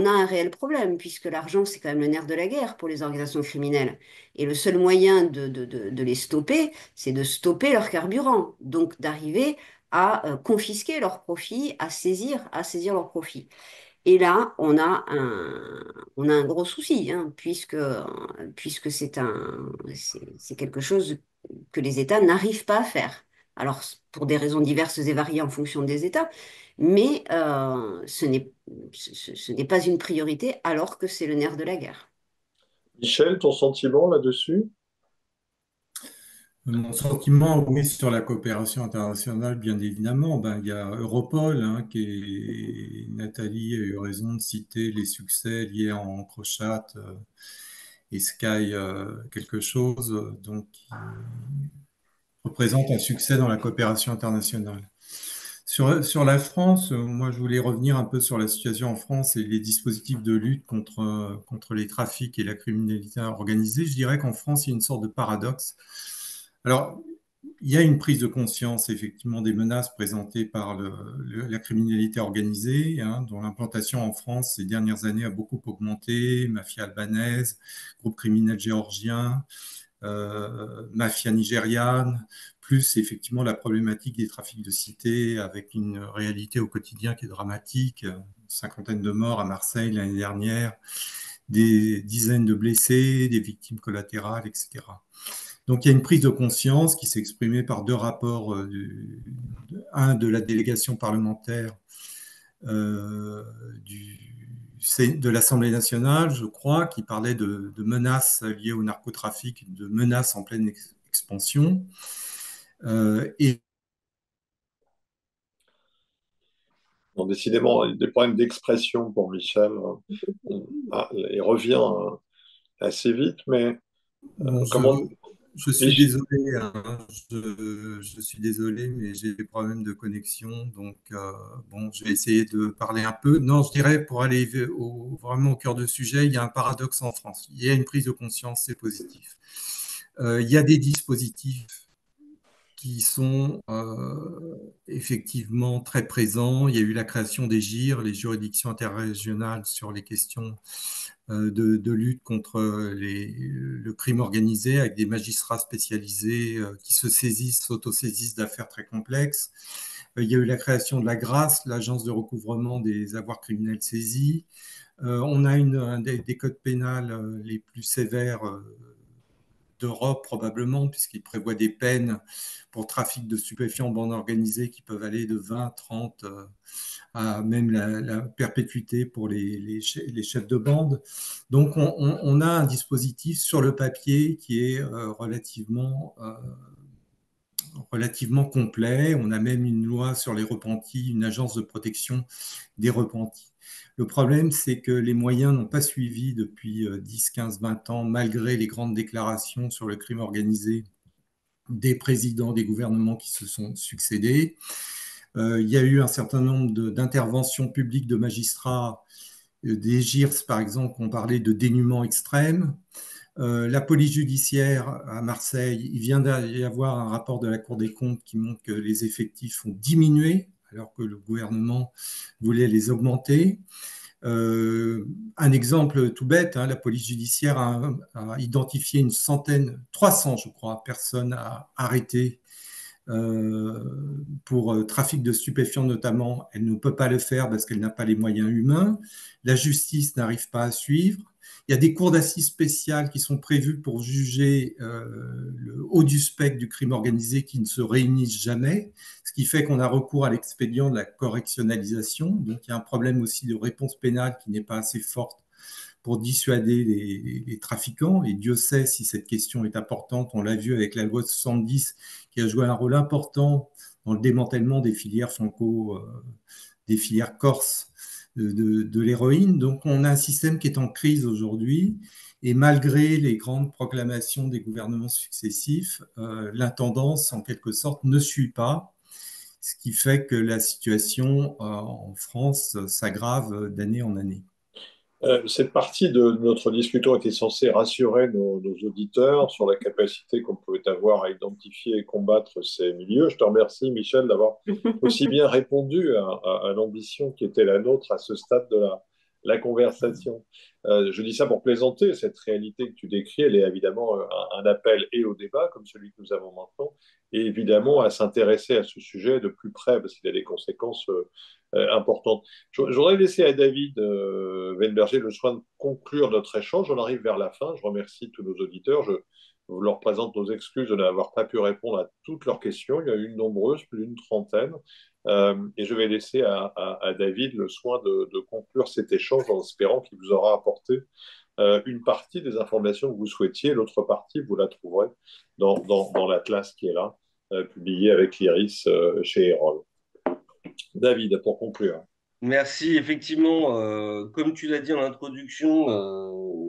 S4: a un réel problème, puisque l'argent, c'est quand même le nerf de la guerre pour les organisations criminelles. Et le seul moyen de les stopper, c'est de stopper leur carburant. Donc d'arriver à confisquer leurs profits, à saisir leurs profits. Et là, on a un gros souci, hein, puisque c'est quelque chose que les États n'arrivent pas à faire. Alors, pour des raisons diverses et variées en fonction des États, mais ce n'est pas une priorité alors que c'est le nerf de la guerre.
S1: Michel, ton sentiment là-dessus?
S2: Mon sentiment, oui, sur la coopération internationale, bien évidemment, ben, il y a Europol, hein, Nathalie a eu raison de citer les succès liés en Crochat et Sky quelque chose, donc qui représente un succès dans la coopération internationale. Sur la France, moi je voulais revenir un peu sur la situation en France et les dispositifs de lutte contre les trafics et la criminalité organisée. Je dirais qu'en France, il y a une sorte de paradoxe. Alors, il y a une prise de conscience effectivement des menaces présentées par la criminalité organisée, hein, dont l'implantation en France ces dernières années a beaucoup augmenté, mafia albanaise, groupe criminel géorgien, mafia nigériane, plus effectivement la problématique des trafics de cité avec une réalité au quotidien qui est dramatique, une cinquantaine de morts à Marseille l'année dernière, des dizaines de blessés, des victimes collatérales, etc. Donc il y a une prise de conscience qui s'est exprimée par deux rapports, un de la délégation parlementaire euh, du, de l'Assemblée nationale, je crois, qui parlait de menaces liées au narcotrafic, de menaces en pleine expansion. Et
S1: Bon, décidément, des problèmes d'expression pour Michel. Ah, il revient assez vite, mais
S2: Bon,
S1: comment...
S2: je suis
S1: Oui,
S2: désolé, hein, je suis désolé, mais j'ai des problèmes de connexion, donc bon, je vais essayer de parler un peu. Non, je dirais pour aller vraiment au cœur du sujet, il y a un paradoxe en France. Il y a une prise de conscience, c'est positif. Il y a des dispositifs qui sont effectivement très présents. Il y a eu la création des GIR, les juridictions interrégionales sur les questions de lutte contre le crime organisé, avec des magistrats spécialisés qui se saisissent, s'autosaisissent d'affaires très complexes. Il y a eu la création de la GRACE, l'agence de recouvrement des avoirs criminels saisis. On a un des codes pénals les plus sévères d'Europe probablement, puisqu'il prévoit des peines pour trafic de stupéfiants en bande organisée qui peuvent aller de 20, 30 à même la perpétuité pour les chefs de bande. Donc on a un dispositif sur le papier qui est relativement complet. On a même une loi sur les repentis, une agence de protection des repentis. Le problème, c'est que les moyens n'ont pas suivi depuis 10, 15, 20 ans, malgré les grandes déclarations sur le crime organisé des présidents des gouvernements qui se sont succédés. Il y a eu un certain nombre d'interventions publiques de magistrats, des GIRS par exemple, qui ont parlé de dénuement extrême. La police judiciaire à Marseille, il vient d'y avoir un rapport de la Cour des comptes qui montre que les effectifs ont diminué alors que le gouvernement voulait les augmenter. Un exemple tout bête, hein, la police judiciaire a identifié une centaine, 300 je crois, personnes à arrêter pour trafic de stupéfiants notamment. Elle ne peut pas le faire parce qu'elle n'a pas les moyens humains. La justice n'arrive pas à suivre. Il y a des cours d'assises spéciales qui sont prévues pour juger le haut du spectre du crime organisé qui ne se réunissent jamais, ce qui fait qu'on a recours à l'expédient de la correctionnalisation. Donc il y a un problème aussi de réponse pénale qui n'est pas assez forte pour dissuader les trafiquants. Et Dieu sait si cette question est importante. On l'a vu avec la loi de 70 qui a joué un rôle important dans le démantèlement des filières des filières corses de l'héroïne. Donc on a un système qui est en crise aujourd'hui. Et malgré les grandes proclamations des gouvernements successifs, l'intendance, en quelque sorte, ne suit pas, ce qui fait que la situation en France s'aggrave d'année en année.
S1: Cette partie de notre discussion était censée rassurer nos auditeurs sur la capacité qu'on pouvait avoir à identifier et combattre ces milieux. Je te remercie, Michel, d'avoir aussi bien répondu à l'ambition qui était la nôtre à ce stade de la conversation. Je dis ça pour plaisanter. Cette réalité que tu décris, elle est évidemment un appel et au débat, comme celui que nous avons maintenant, et évidemment à s'intéresser à ce sujet de plus près, parce qu'il a des conséquences importantes. Je voudrais laisser à David Weinberger le soin de conclure notre échange. On arrive vers la fin. Je remercie tous nos auditeurs. Je leur présente nos excuses de n'avoir pas pu répondre à toutes leurs questions. Il y a eu nombreuses, plus d'une trentaine. Et je vais laisser à David le soin de conclure cet échange en espérant qu'il vous aura apporté une partie des informations que vous souhaitiez. L'autre partie, vous la trouverez dans l'atlas qui est là, publié avec l'Iris chez Erol. David, pour conclure.
S3: Merci. Effectivement, comme tu l'as dit en introduction,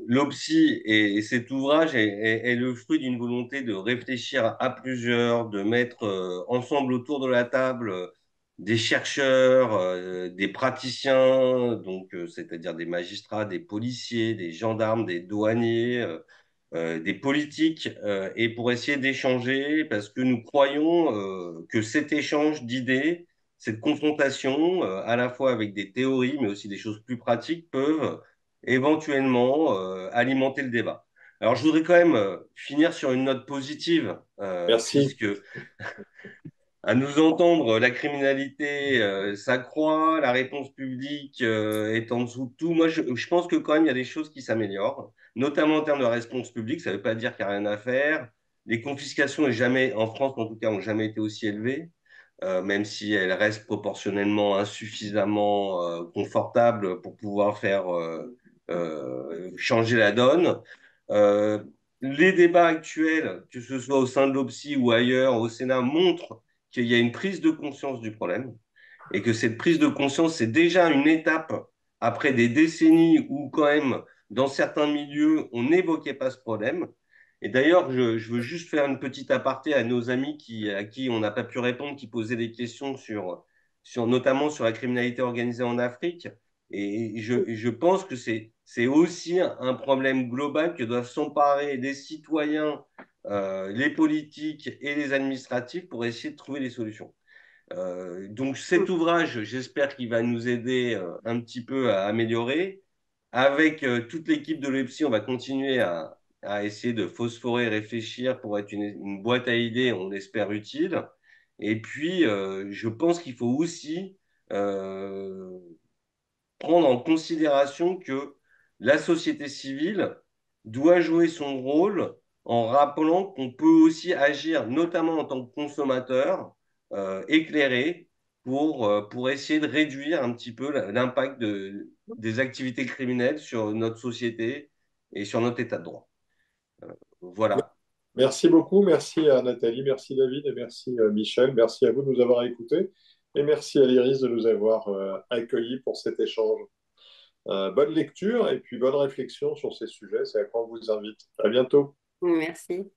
S3: l'OPSI et cet ouvrage est le fruit d'une volonté de réfléchir à plusieurs, de mettre ensemble autour de la table des chercheurs, des praticiens, donc c'est-à-dire des magistrats, des policiers, des gendarmes, des douaniers, des politiques, et pour essayer d'échanger, parce que nous croyons que cet échange d'idées, cette confrontation, à la fois avec des théories, mais aussi des choses plus pratiques, peuvent éventuellement alimenter le débat. Alors, je voudrais quand même finir sur une note positive,
S1: Merci.
S3: puisque à nous entendre, la criminalité s'accroît, la réponse publique est en dessous de tout. Moi, je pense que quand même, il y a des choses qui s'améliorent, notamment en termes de réponse publique. Ça ne veut pas dire qu'il n'y a rien à faire. Les confiscations, jamais, en France en tout cas, n'ont jamais été aussi élevées, même si elles restent proportionnellement insuffisamment confortables pour pouvoir faire changer la donne. Euh, les débats actuels, que ce soit au sein de l'OPSI ou ailleurs, au Sénat, montrent qu'il y a une prise de conscience du problème et que cette prise de conscience, c'est déjà une étape après des décennies où quand même dans certains milieux, on n'évoquait pas ce problème. Et d'ailleurs, je veux juste faire une petite aparté à nos amis à qui on n'a pas pu répondre, qui posaient des questions notamment sur la criminalité organisée en Afrique. Et je pense que c'est aussi un problème global que doivent s'emparer les citoyens, les politiques et les administratifs pour essayer de trouver des solutions. Donc cet ouvrage, j'espère qu'il va nous aider un petit peu à améliorer. Avec toute l'équipe de l'EPSI, on va continuer à essayer de phosphorer, réfléchir pour être une boîte à idées, on espère utile. Et puis, je pense qu'il faut aussi euh, prendre en considération que la société civile doit jouer son rôle en rappelant qu'on peut aussi agir, notamment en tant que consommateur, éclairé, pour essayer de réduire un petit peu l'impact des activités criminelles sur notre société et sur notre état de droit. Voilà.
S1: Merci beaucoup, merci à Nathalie, merci David et merci Michel, merci à vous de nous avoir écoutés et merci à l'IRIS de nous avoir accueillis pour cet échange. Bonne lecture et puis bonne réflexion sur ces sujets, c'est à quoi on vous invite. À bientôt.
S4: Merci.